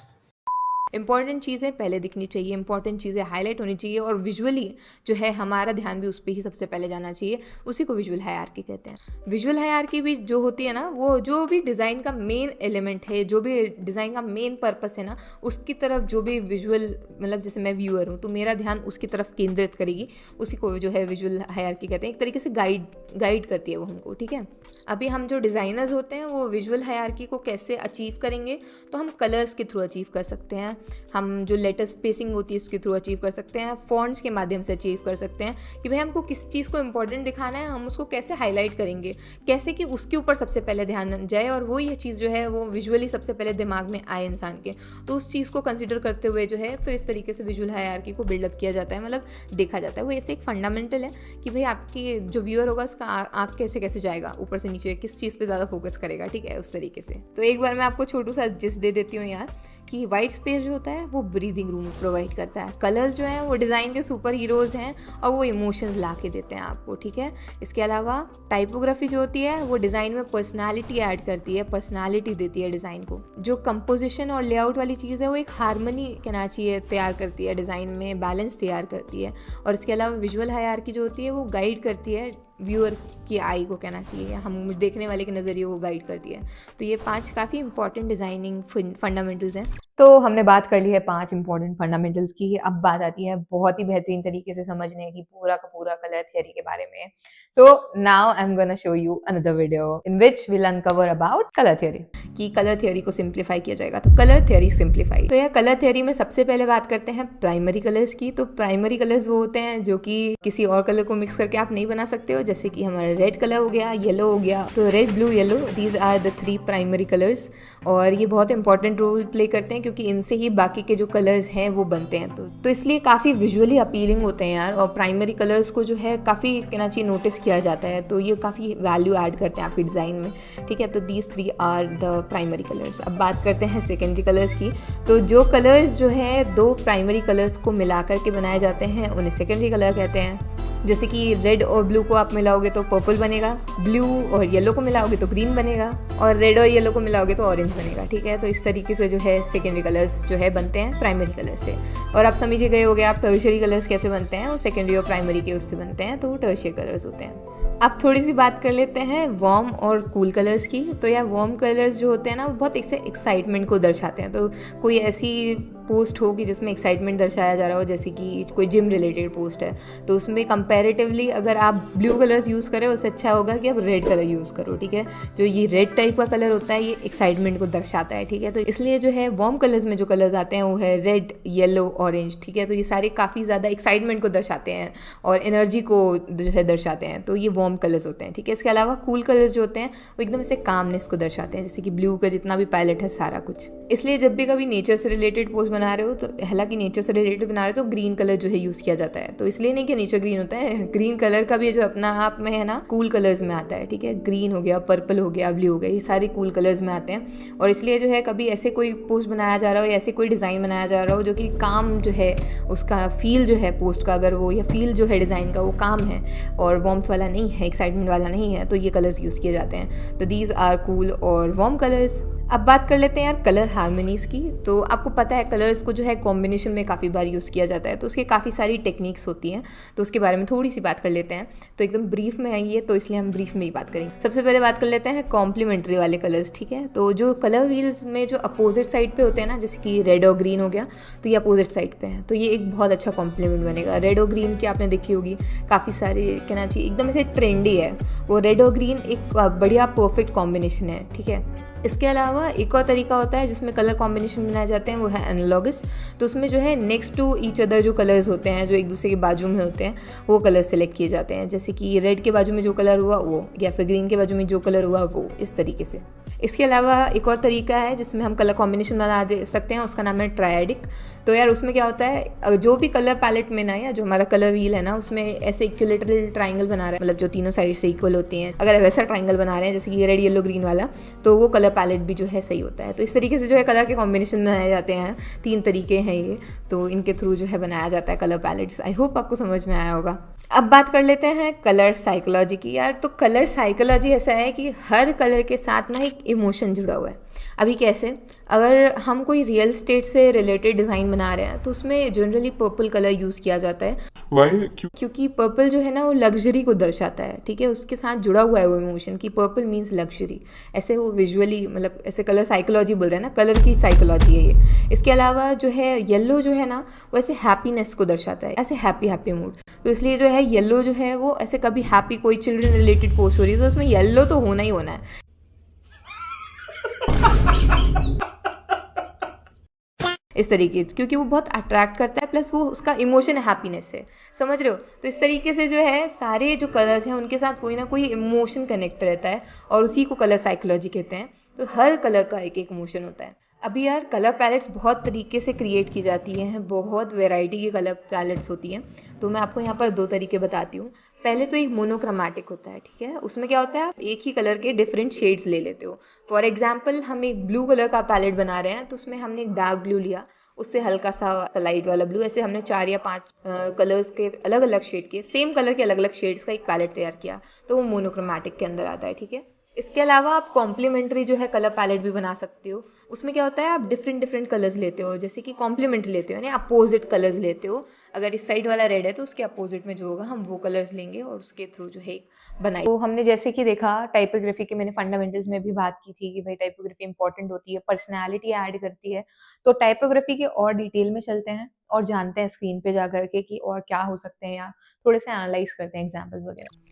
इंपॉर्टेंट चीज़ें पहले दिखनी चाहिए, इंपॉर्टेंट चीज़ें हाईलाइट होनी चाहिए, और विजुअली जो है हमारा ध्यान भी उस पर ही सबसे पहले जाना चाहिए। उसी को विजुअल हायरार्की कहते हैं। विजुअल हायरार्की भी जो होती है ना वो जो भी डिज़ाइन का मेन एलिमेंट है, जो भी डिज़ाइन का मेन पर्पस है ना, उसकी तरफ जो भी विजुअल, मतलब जैसे मैं व्यूअर हूँ तो मेरा ध्यान उसकी तरफ केंद्रित करेगी, उसी को जो है विजुअल हायरार्की कहते हैं। एक तरीके से गाइड करती है वो हमको, ठीक है। अभी हम जो डिज़ाइनर्स होते हैं वो विजुअल हायरार्की को कैसे अचीव करेंगे, तो हम कलर्स के थ्रू अचीव कर सकते हैं, हम जो लेटर स्पेसिंग होती है उसके थ्रू अचीव कर सकते हैं, फॉन्ट्स के माध्यम से अचीव कर सकते हैं कि भाई हमको किस चीज़ को इंपॉर्टेंट दिखाना है, हम उसको कैसे हाईलाइट करेंगे, कैसे कि उसके ऊपर सबसे पहले ध्यान जाए और वो ये चीज़ जो है वो विजुअली सबसे पहले दिमाग में आए इंसान के। तो उस चीज़ को कंसिडर करते हुए जो है फिर इस तरीके से विजुअल हायरार्की को बिल्डअप किया जाता है, मतलब देखा जाता है। वो ऐसे एक फंडामेंटल है कि भाई आपकी जो व्यूअर होगा उसका आँख कैसे कैसे जाएगा ऊपर से नीचे, किस चीज़ पे ज़्यादा फोकस करेगा, ठीक है, उस तरीके से। तो एक बार मैं आपको छोटू सा जिस्ट दे देती हूँ यार कि वाइट स्पेस जो होता है वो ब्रीदिंग रूम प्रोवाइड करता है। कलर्स जो हैं वो डिज़ाइन के सुपर हीरोज़ हैं और वो इमोशंस ला के देते हैं आपको, ठीक है। इसके अलावा टाइपोग्राफी जो होती है वो डिज़ाइन में पर्सनालिटी ऐड करती है, पर्सनालिटी देती है डिज़ाइन को। जो कंपोजिशन और लेआउट वाली चीज़ है वो एक हारमनी कहना चाहिए तैयार करती है, डिज़ाइन में बैलेंस तैयार करती है। और इसके अलावा विजुअल हायरार्की जो होती है वो गाइड करती है व्यूअर की आई को, कहना चाहिए, या हम देखने वाले के नज़रिए को गाइड करती है। तो ये 5 काफ़ी इंपॉर्टेंट डिज़ाइनिंग फंडामेंटल्स हैं। तो हमने बात कर ली है 5 इंपॉर्टेंट फंडामेंटल्स की। अब बात आती है बहुत ही बेहतरीन तरीके से समझने की पूरा का पूरा कलर थियरी के बारे में। So now I'm gonna show you another video in which we'll uncover about color theory. कि कलर थियरी को सिंप्लीफाई किया जाएगा। तो कलर थियरी सिंप्लीफाई, तो यह कलर थियरी में सबसे पहले बात करते हैं प्राइमरी कलर्स की। तो प्राइमरी कलर्स वो होते हैं जो कि किसी और कलर को मिक्स करके आप नहीं बना सकते हो, जैसे कि हमारा रेड कलर हो गया, येलो हो गया। तो red, blue, yellow, these are the 3 primary colours, और ये बहुत इंपॉर्टेंट रोल प्ले करते हैं क्योंकि इनसे ही बाकी के जो कलर्स हैं वो बनते हैं। तो इसलिए काफ़ी विजुअली अपीलिंग होते हैं यार, और प्राइमरी कलर्स को जो है काफ़ी कहना चाहिए नोटिस किया जाता है, तो ये काफ़ी वैल्यू ऐड करते हैं आपकी डिज़ाइन में, ठीक है। तो these 3 are the primary colours. अब बात करते हैं सेकेंडरी कलर्स की। तो जो कलर्स जो है 2 प्राइमरी कलर्स को मिला करके बनाए जाते हैं उन्हें सेकेंडरी कलर कहते हैं। जैसे कि रेड और ब्लू को आप मिलाओगे तो पर्पल बनेगा, ब्लू और येलो को मिलाओगे तो ग्रीन बनेगा, और रेड और येलो को मिलाओगे तो ऑरेंज बनेगा, ठीक है। तो इस तरीके से जो है सेकेंडरी कलर्स जो है बनते हैं प्राइमरी कलर से। और आप समझ गए होंगे आप टर्शियरी कलर्स कैसे बनते हैं, वो सेकेंडरी और प्राइमरी के उससे बनते हैं, तो वो टर्शियरी कलर्स होते हैं। अब थोड़ी सी बात कर लेते हैं वार्म और कूल कलर्स की। तो यार वार्म कलर्स जो होते हैं ना वो बहुत एक्साइटमेंट को दर्शाते हैं। तो कोई ऐसी पोस्ट हो कि जिसमें एक्साइटमेंट दर्शाया जा रहा हो, जैसे कि कोई जिम रिलेटेड पोस्ट है, तो उसमें कंपैरेटिवली अगर आप ब्लू कलर्स यूज़ करें उससे अच्छा होगा कि आप रेड कलर यूज़ करो, ठीक है। जो ये रेड टाइप का कलर होता है ये एक्साइटमेंट को दर्शाता है, ठीक है। तो इसलिए जो है वार्म कलर्स में जो कलर्स आते हैं वो है रेड, येलो, ऑरेंज, ठीक है। तो ये सारे काफ़ी ज़्यादा एक्साइटमेंट को दर्शाते हैं और एनर्जी को जो है दर्शाते हैं, तो ये वार्म कलर्स होते हैं, ठीक है। इसके अलावा कूल कलर्स जो होते हैं वो एकदम ऐसे कामनेस को दर्शाते हैं, जैसे कि ब्लू का जितना भी पैलेट है सारा कुछ। इसलिए जब भी कभी नेचर से रिलेटेड पोस्ट बना रहे हो, तो हालांकि नेचर से रिलेटेड बना रहे हो तो ग्रीन कलर जो है यूज़ किया जाता है। तो इसलिए नहीं कि नेचर ग्रीन होता है, ग्रीन कलर का भी जो अपना आप में है ना कूल कलर्स में आता है, ठीक है। ग्रीन हो गया, पर्पल हो गया, ब्लू हो गया, ये सारे कूल कलर्स में आते हैं। और इसलिए जो है कभी ऐसे कोई पोस्ट बनाया जा रहा हो या ऐसे कोई डिज़ाइन बनाया जा रहा हो जो कि काम जो है उसका फील जो है पोस्ट का, अगर वो या फील जो है डिज़ाइन का वो काम है और वार्मथ वाला नहीं है, एक्साइटमेंट वाला नहीं है, तो ये कलर्स यूज़ किए जाते हैं। तो दीज आर कूल और वार्म कलर्स। अब बात कर लेते हैं यार कलर हार्मनीज़ की। तो आपको पता है कलर्स को जो है कॉम्बिनेशन में काफ़ी बार यूज़ किया जाता है, तो उसके काफ़ी सारी टेक्निक्स होती हैं, तो उसके बारे में थोड़ी सी बात कर लेते हैं। तो एकदम ब्रीफ में है ये, तो इसलिए हम ब्रीफ में ही बात करेंगे। सबसे पहले बात कर लेते हैं कॉम्प्लीमेंट्री वाले कलर्स, ठीक है। तो जो कलर व्हील्स में जो अपोजिट साइड पे होते हैं ना, जैसे कि रेड और ग्रीन हो गया, तो ये अपोजिट साइड पे है, तो ये एक बहुत अच्छा कॉम्प्लीमेंट बनेगा। रेड और ग्रीन की आपने देखी होगी काफ़ी सारी, कहना चाहिए एकदम ऐसे ट्रेंडी है वो, रेड और ग्रीन एक बढ़िया परफेक्ट कॉम्बिनेशन है, ठीक है। इसके अलावा एक और तरीका होता है जिसमें कलर कॉम्बिनेशन बनाए जाते हैं, वो है एनालॉगस। तो उसमें जो है नेक्स्ट टू ईच अदर जो कलर्स होते हैं, जो एक दूसरे के बाजू में होते हैं, वो कलर सेलेक्ट किए जाते हैं। जैसे कि रेड के बाजू में जो कलर हुआ वो, या फिर ग्रीन के बाजू में जो कलर हुआ वो, इस तरीके से। इसके अलावा एक और तरीका है जिसमें हम कलर कॉम्बिनेशन बना दे सकते हैं, उसका नाम है ट्रायडिक। तो यार उसमें क्या होता है, जो भी कलर पैलेट में ना, या जो हमारा कलर व्हील है ना, उसमें ऐसे इक्विलेटरल ट्राइंगल बना रहा है, मतलब जो तीनों साइड से इक्वल होती हैं, अगर वैसा ट्राइंगल बना रहे हैं जैसे कि रेड, येलो, ग्रीन वाला, तो वो कलर पैलेट भी जो है सही होता है। तो इस तरीके से जो है कलर के कॉम्बिनेशन बनाए जाते हैं। 3 तरीके हैं ये, तो इनके थ्रू जो है बनाया जाता है कलर पैलेट्स। आई होप आपको समझ में आया होगा। अब बात कर लेते हैं कलर साइकोलॉजी की। यार तो कलर साइकोलॉजी ऐसा है कि हर कलर के साथ ना एक इमोशन जुड़ा हुआ है। अभी कैसे, अगर हम कोई रियल स्टेट से रिलेटेड डिज़ाइन बना रहे हैं तो उसमें जनरली पर्पल कलर यूज़ किया जाता है। क्योंकि पर्पल जो है ना वो लग्जरी को दर्शाता है, ठीक है। उसके साथ जुड़ा हुआ है वो इमोशन कि पर्पल मीन्स लग्जरी, ऐसे वो विजुअली, मतलब ऐसे कलर साइकोलॉजी बोल रहे हैं ना, कलर की साइकोलॉजी है ये। इसके अलावा जो है येलो जो है ना वो ऐसे हैप्पीनेस को दर्शाता है, ऐसे हैप्पी मूड। तो इसलिए जो है येलो जो है वो ऐसे कभी हैप्पी, कोई चिल्ड्रन रिलेटेड पोस्ट हो रही है तो उसमें येलो तो होना ही होना है। इस तरीके से, क्योंकि वो बहुत अट्रैक्ट करता है, प्लस वो उसका इमोशन हैप्पीनेस है, समझ रहे हो। तो इस तरीके से जो है सारे जो कलर्स हैं उनके साथ कोई ना कोई इमोशन कनेक्ट रहता है और उसी को कलर साइकोलॉजी कहते हैं। तो हर कलर का एक एक इमोशन होता है। अभी यार कलर पैलेट्स बहुत तरीके से क्रिएट की जाती हैं, बहुत वैरायटी की कलर पैलेट्स होती हैं। तो मैं आपको यहाँ पर 2 तरीके बताती हूँ। पहले तो एक मोनोक्रोमैटिक होता है, ठीक है? उसमें क्या होता है, आप एक ही कलर के डिफरेंट शेड्स ले लेते हो। फॉर एग्जाम्पल हम एक ब्लू कलर का पैलेट बना रहे हैं, तो उसमें हमने एक डार्क ब्लू लिया, उससे हल्का सा लाइट वाला ब्लू, ऐसे हमने 4 या 5 कलर्स के अलग अलग शेड के, सेम कलर के अलग अलग शेड्स का एक पैलेट तैयार किया, तो वो मोनोक्रोमैटिक के अंदर आता है, ठीक है? इसके अलावा आप कॉम्प्लीमेंट्री जो है कलर पैलेट भी बना सकते हो। उसमें क्या होता है, आप डिफरेंट डिफरेंट कलर्स लेते हो, जैसे कि कॉम्प्लीमेंट्री लेते हो, यानी अपोजिट कलर्स लेते हो। अगर इस साइड वाला रेड है तो उसके अपोजिट में जो होगा हम वो कलर्स लेंगे और उसके थ्रू जो है बनाई। तो हमने जैसे कि देखा टाइपोग्राफी के, मैंने फंडामेंटल्स में भी बात की थी कि भाई टाइपोग्राफी इंपॉर्टेंट होती है, पर्सनैलिटी ऐड करती है। तो टाइपोग्राफी के और डिटेल में चलते हैं और जानते हैं स्क्रीन पे जा करके कि और क्या हो सकते हैं, या थोड़े से एनालाइज करते हैं एग्जाम्पल्स वगैरह।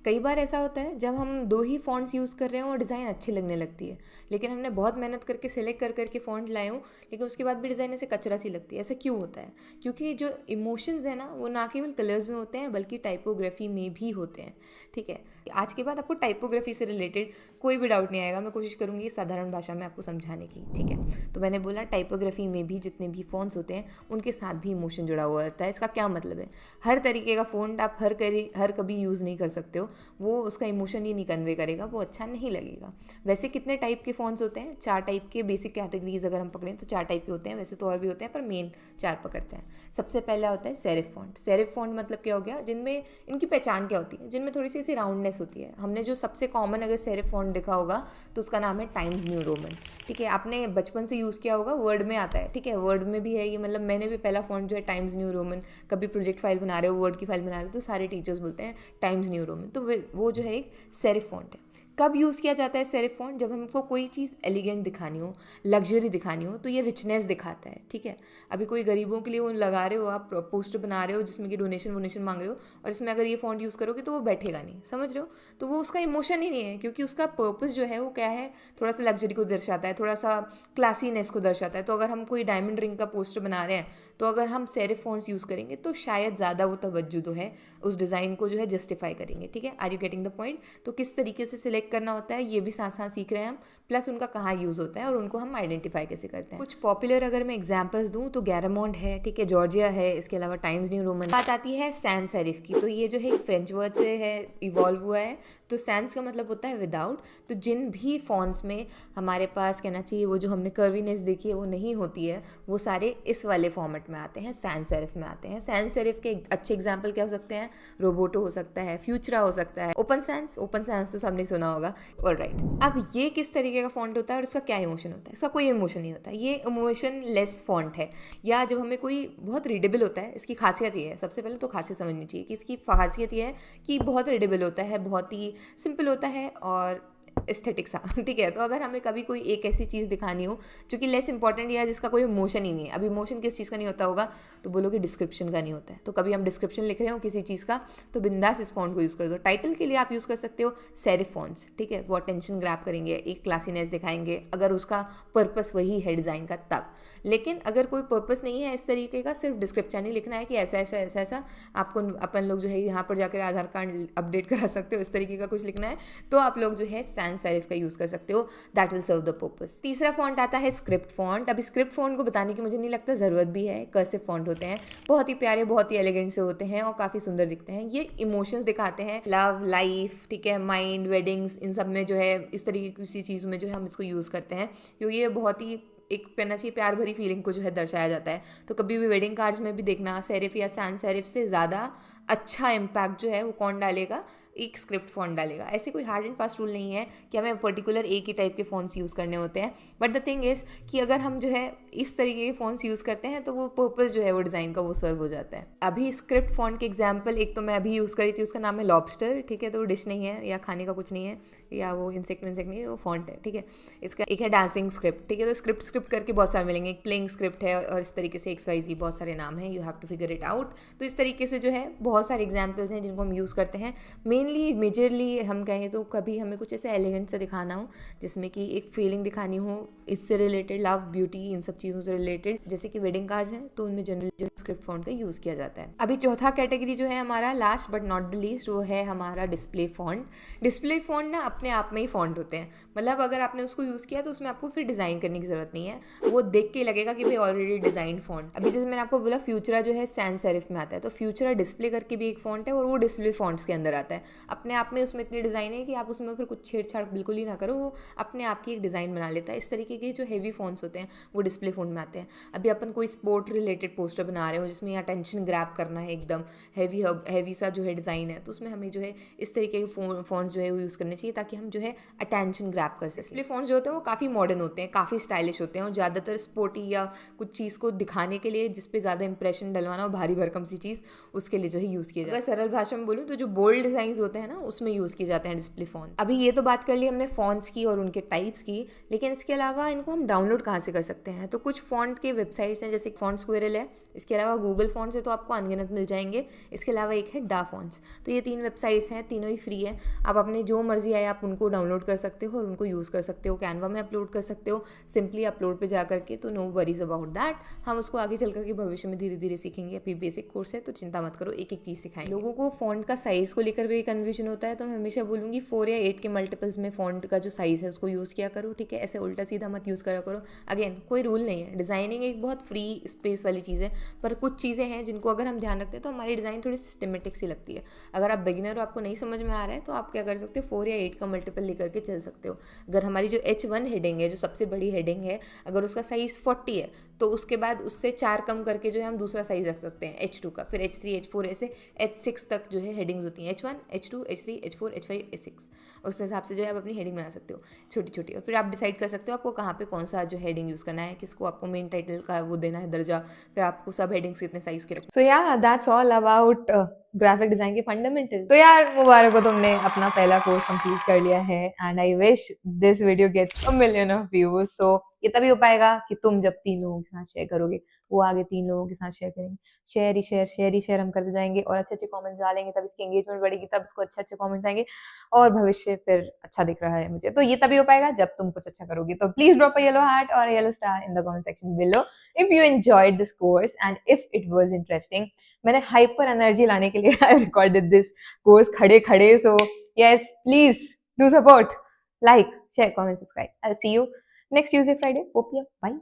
कई बार ऐसा होता है जब हम 2 ही फ़ॉन्ट्स यूज़ कर रहे हैं और डिज़ाइन अच्छी लगने लगती है, लेकिन हमने बहुत मेहनत करके सेलेक्ट कर करके फ़ॉन्ट लाए हूँ, लेकिन उसके बाद भी डिज़ाइन ऐसे कचरा सी लगती है। ऐसा क्यों होता है? क्योंकि जो इमोशंस है ना, वो ना केवल कलर्स में होते हैं बल्कि टाइपोग्राफी में भी होते हैं, ठीक है? आज के बाद आपको टाइपोग्राफी से रिलेटेड कोई भी डाउट नहीं आएगा। मैं कोशिश करूँगी साधारण भाषा में आपको समझाने की, ठीक है? तो मैंने बोला टाइपोग्राफी में भी जितने भी फ़ॉन्ट्स होते हैं उनके साथ भी इमोशन जुड़ा हुआ होता है। इसका क्या मतलब है? हर तरीके का फ़ॉन्ट आप हर कभी यूज़ नहीं कर सकते हो, वो उसका इमोशन ही नहीं कन्वे करेगा, वो अच्छा नहीं लगेगा। वैसे कितने टाइप के फ़ॉन्ट्स होते हैं? 4 टाइप के बेसिक कैटेगरीज अगर हम पकड़ें तो 4 टाइप के होते हैं। वैसे तो और भी होते हैं पर मेन 4 पकड़ते हैं। सबसे पहला होता है सेरिफ फ़ॉन्ट। सेरिफ फ़ॉन्ट मतलब क्या हो गया? जिनमें इनकी पहचान क्या होती है? जिनमें थोड़ी सी ऐसी राउंडनेस होती है। हमने जो सबसे कॉमन अगर सेरिफ फ़ॉन्ट देखा होगा तो उसका नाम है टाइम्स न्यू रोमन, ठीक है? आपने बचपन से यूज़ किया होगा, वर्ड में आता है, ठीक है? वर्ड में भी है ये, मतलब मैंने भी पहला फ़ॉन्ट जो है टाइम्स न्यू रोमन, कभी प्रोजेक्ट फाइल बना रहे हो, वर्ड की फाइल बना रहे हो तो सारे टीचर्स बोलते हैं टाइम्स न्यू रोमन। तो वो जो है एक सेरिफ फ़ॉन्ट है। कब यूज़ किया जाता है सेरिफ फ़ॉन्ट? जब हमको कोई चीज़ एलिगेंट दिखानी हो, लग्जरी दिखानी हो, तो ये रिचनेस दिखाता है, ठीक है? अभी कोई गरीबों के लिए वो लगा रहे हो, आप पोस्टर बना रहे हो जिसमें कि डोनेशन मांग रहे हो, और इसमें अगर ये फ़ॉन्ट यूज़ करोगे तो वो बैठेगा नहीं, समझ रहे हो? तो वो उसका इमोशन ही नहीं है, क्योंकि उसका पर्पस जो है वो क्या है, थोड़ा सा लग्जरी को दर्शाता है, थोड़ा सा क्लासीनेस को दर्शाता है। तो अगर हम कोई डायमंड रिंग का पोस्टर बना रहे हैं तो अगर हम सेरिफ फ़ॉन्ट्स यूज़ करेंगे तो शायद ज़्यादा वो तवज्जो जो है उस डिज़ाइन को जो है जस्टिफाई करेंगे, ठीक है? Are you getting the point? तो किस तरीके से सिलेक्ट करना होता है ये भी साथ साथ सीख रहे हैं हम, प्लस उनका कहाँ यूज़ होता है और उनको हम आइडेंटिफाई कैसे करते हैं। कुछ पॉपुलर अगर मैं एग्जांपल्स दूँ तो गैरामोंड है, ठीक है? जॉर्जिया है, इसके अलावा टाइम्स न्यू रोमन। बात आती है सैंस सेरिफ की, तो ये जो है एक फ्रेंच वर्ड से है इवॉल्व हुआ है। तो सैंस का मतलब होता है विदाउट। तो जिन भी फॉन्ट्स में हमारे पास कहना चाहिए वो जो हमने कर्वीनेस देखी है वो नहीं होती है, वो सारे इस वाले फॉर्मेट में आते हैं, सैंस सेरिफ में आते हैं। सैंस सेरिफ के अच्छे एग्जाम्पल क्या हो सकते हैं? रोबोटो हो सकता है, फ्यूचरा हो सकता है, ओपन सैंस तो सबने सुना होगा, ऑलराइट। अब ये किस तरीके का फॉन्ट होता है और इसका क्या इमोशन होता है? इसका कोई इमोशन नहीं होता, ये इमोशन लेस फॉन्ट है। या जब हमें कोई बहुत रीडेबल होता है, इसकी खासियत ये है, सबसे पहले तो खासियत समझनी चाहिए कि इसकी खासियत ये है कि बहुत रीडेबल होता है, बहुत ही सिंपल होता है और एस्थेटिक सा, ठीक है? तो अगर हमें कभी कोई एक ऐसी चीज़ दिखानी हो जो कि लेस इंपॉर्टेंट या जिसका कोई इमोशन ही नहीं है, अब इमोशन किस चीज़ का नहीं होता होगा? तो बोलोगे डिस्क्रिप्शन का नहीं होता है। तो कभी हम डिस्क्रिप्शन लिख रहे हो किसी चीज़ का तो बिंदास इस फॉन्ट को यूज़ कर दो। टाइटल के लिए आप यूज़ कर सकते हो सेरिफ फॉन्ट्स, ठीक है? वो अटेंशन ग्रैब करेंगे, एक क्लासीनेस दिखाएंगे, अगर उसका पर्पस वही है डिज़ाइन का तब। लेकिन अगर कोई पर्पस नहीं है इस तरीके का, सिर्फ डिस्क्रिप्शन ही लिखना है कि ऐसा ऐसा ऐसा ऐसा, आपको अपन लोग जो है यहाँ पर जाकर आधार कार्ड अपडेट करा सकते हो, इस तरीके का कुछ लिखना है, तो आप लोग जो है सैंस सेरिफ का यूज़ कर सकते हो। That will serve the purpose. तीसरा फॉन्ट आता है स्क्रिप्ट फॉन्ट। अभी स्क्रिप्ट फॉन्ट को बताने की मुझे नहीं लगता ज़रूरत भी है। कर्सिव फॉन्ट होते हैं, बहुत ही प्यारे, बहुत ही एलिगेंट से होते हैं और काफ़ी सुंदर दिखते हैं। ये इमोशंस दिखाते हैं, लव, लाइफ, ठीक है, माइंड, वेडिंग्स, इन सब में जो है इस तरीके की किसी चीज़ में जो है हम इसको यूज़ करते हैं, क्योंकि ये बहुत ही एक कहना चाहिए प्यार भरी फीलिंग को जो है दर्शाया जाता है। तो कभी भी वेडिंग कार्ड्स में भी देखना सेरिफ या सैंस सेरिफ से ज़्यादा अच्छा इम्पैक्ट जो है वो कौन डालेगा? एक स्क्रिप्ट फॉन्ट डालेगा। ऐसे कोई हार्ड एंड फास्ट रूल नहीं है कि हमें पर्टिकुलर एक ही टाइप के फ़ॉन्ट्स यूज़ करने होते हैं, बट द थिंग इज़ कि अगर हम जो है इस तरीके के फ़ॉन्ट्स यूज़ करते हैं तो वो पर्पस जो है वो डिज़ाइन का वो सर्व हो जाता है। अभी स्क्रिप्ट फॉन्ट के एग्जाम्पल एक तो मैं अभी यूज़ करी थी, उसका नाम है लॉबस्टर, ठीक है? तो वो डिश नहीं है या खाने का कुछ नहीं है या वो इंसेक्ट नहीं है, वो फॉन्ट है, ठीक है? इसका एक है डांसिंग स्क्रिप्ट, ठीक है? तो स्क्रिप्ट करके बहुत सारे मिलेंगे, एक प्लेइंग स्क्रिप्ट है और इस तरीके से XYZ बहुत सारे नाम हैं, you have to figure it out. तो इस तरीके से जो है बहुत सारे एग्जाम्पल्स हैं जिनको हम यूज़ करते हैं। मेन मेनली मेजरली हम कहें तो कभी हमें कुछ ऐसे एलिगेंट सा दिखाना हो, जिसमें कि एक फीलिंग दिखानी हो इससे रिलेटेड, लव, ब्यूटी, इन सब चीज़ों से रिलेटेड, जैसे कि वेडिंग कार्ड्स हैं तो उनमें जनरली जो स्क्रिप्ट फॉन्ट का यूज़ किया जाता है। अभी चौथा कैटेगरी जो है हमारा, last but not the least, वो है हमारा डिस्प्ले फॉन्ट। डिस्प्ले फॉन्ट ना अपने आप में ही फॉन्ट होते हैं, मतलब अगर आपने उसको यूज़ किया तो उसमें आपको फिर डिज़ाइन करने की ज़रूरत नहीं है, वो देख के लगेगा कि भाई ऑलरेडी डिज़ाइन फॉन्ट। अभी जैसे मैंने आपको बोला फ्यूचरा जो है सैंस सेरिफ में आता है, तो फ्यूचरा डिस्प्ले करके भी एक फॉन्ट है और वो डिस्प्ले फॉन्ट्स के अंदर आता है। अपने आप में उसमें इतनी डिज़ाइन है कि आप उसमें फिर कुछ छेड़छाड़ बिल्कुल ही ना करो, वो अपने आप की एक डिज़ाइन बना लेता है। इस तरीके के जो हैवी फॉन्ट्स होते हैं वो डिस्प्ले फॉन्ट में आते हैं। अभी अपन कोई स्पोर्ट रिलेटेड पोस्टर बना रहे हो जिसमें अटेंशन ग्रैब करना है, एकदम हैवी सा जो है डिज़ाइन है, तो उसमें हमें जो है इस तरीके के फॉन्ट्स जो है वो यूज़ करने चाहिए ताकि हम जो है अटेंशन ग्रैब कर सकें। डिस्प्ले फॉन्ट्स जो होते हैं वो काफ़ी मॉडर्न होते हैं, काफ़ी स्टाइलिश होते हैं और ज़्यादातर स्पोर्टी या कुछ चीज़ को दिखाने के लिए, जिस पे ज़्यादा इंप्रेशन डलवाना हो, भारी भरकम सी चीज़, उसके लिए जो है यूज़ किया जाता है। अगर सरल भाषा में बोलूँ तो जो बोल्ड डिज़ाइन होते हैं ना, उसमें यूज़ किए जाते हैं डिस्प्ले फॉन्ट्स। अभी ये तो बात कर ली हमने फॉन्ट्स की और उनके टाइप्स की, लेकिन इसके अलावा इनको हम डाउनलोड कहाँ से कर सकते हैं? तो कुछ फॉन्ट के वेबसाइट्स हैं, जैसे फॉन्ट स्क्वेरल है, इसके अलावा गूगल फॉन्ट्स है तो आपको अनगिनत मिल जाएंगे, इसके अलावा एक है डा फॉन्ट्स। तो ये 3 वेबसाइट्स हैं, तीनों ही फ्री है, आप अपने जो मर्जी आए आप उनको डाउनलोड कर सकते हो और उनको यूज़ कर सकते हो। कैनवा में अपलोड कर सकते हो सिंपली अपलोड पे जा करके, तो नो वरीज अबाउट दैट। हम उसको आगे चल करके भविष्य में धीरे धीरे सीखेंगे, अभी बेसिक कोर्स है तो चिंता मत करो, एक एक चीज़ सिखाएंगे। लोगों को फॉन्ट का साइज़ को लेकर भी कन्फ्यूजन होता है, तो मैं हमेशा बोलूँगी 4 या 8 के मल्टीपल्स में फॉन्ट का जो साइज़ है उसको यूज़ किया करो, ठीक है? ऐसे उल्टा सीधा मत यूज़ करा करो। अगेन कोई रूल नहीं है, डिज़ाइनिंग एक बहुत फ्री स्पेस वाली चीज़ है, पर कुछ चीज़ें हैं जिनको अगर हम ध्यान रखते हैं तो हमारी डिज़ाइन थोड़ी सिस्टमेटिक सी लगती है। अगर आप बिगिनर हो, आपको नहीं समझ में आ रहा है, तो आप क्या कर सकते हो, 4 या 8 का मल्टीपल लेकर के चल सकते हो। अगर हमारी जो H1 हेडिंग है, जो सबसे बड़ी हेडिंग है, अगर उसका साइज़ 40 है तो उसके बाद उससे 4 कम करके जो है हम दूसरा साइज़ रख सकते हैं H2 का, फिर H3, H4, ऐसे H6 तक जो है हेडिंग्स होती हैं, H1, H2, H3, H4, H5, H6। उस हिसाब से जो है आप अपनी हेडिंग बना सकते हो छोटी छोटी, और फिर आप डिसाइड कर सकते हो आपको कहाँ पे कौन सा जो हेडिंग यूज़ करना है, किसको आपको मेन टाइटल का वो देना है दर्जा, फिर आपको सब हेडिंग्स कितने साइज़ के रखना। सो या that's all about graphic design के फंडामेंटल। तो यार मुबारक हो, तुमने अपना पहला कोर्स कंप्लीट कर लिया है and I wish this video gets 1 million of views. सो ये तभी हो पाएगा कि तुम जब 3 लोगों के साथ शेयर करोगे, वो आगे 3 लोगों के साथ शेयर करेंगे, शेयर हम करते जाएंगे और अच्छे अच्छे कमेंट्स डालेंगे, तब इसकी एंगेजमेंट बढ़ेगी, तब इसको अच्छे अच्छे कमेंट्स आएंगे और भविष्य फिर अच्छा दिख रहा है मुझे। तो ये तभी हो पाएगा जब तुम कुछ अच्छा करोगे। तो please drop a yellow heart और yellow star in the comment section below if you enjoyed this course and if it was interesting. मैंने हाइपर एनर्जी लाने के लिए I recorded this course खड़े खड़े, so yes, please do support, like, share, comment, subscribe. I'll see you next Tuesday, Friday, 4 p.m. Bye.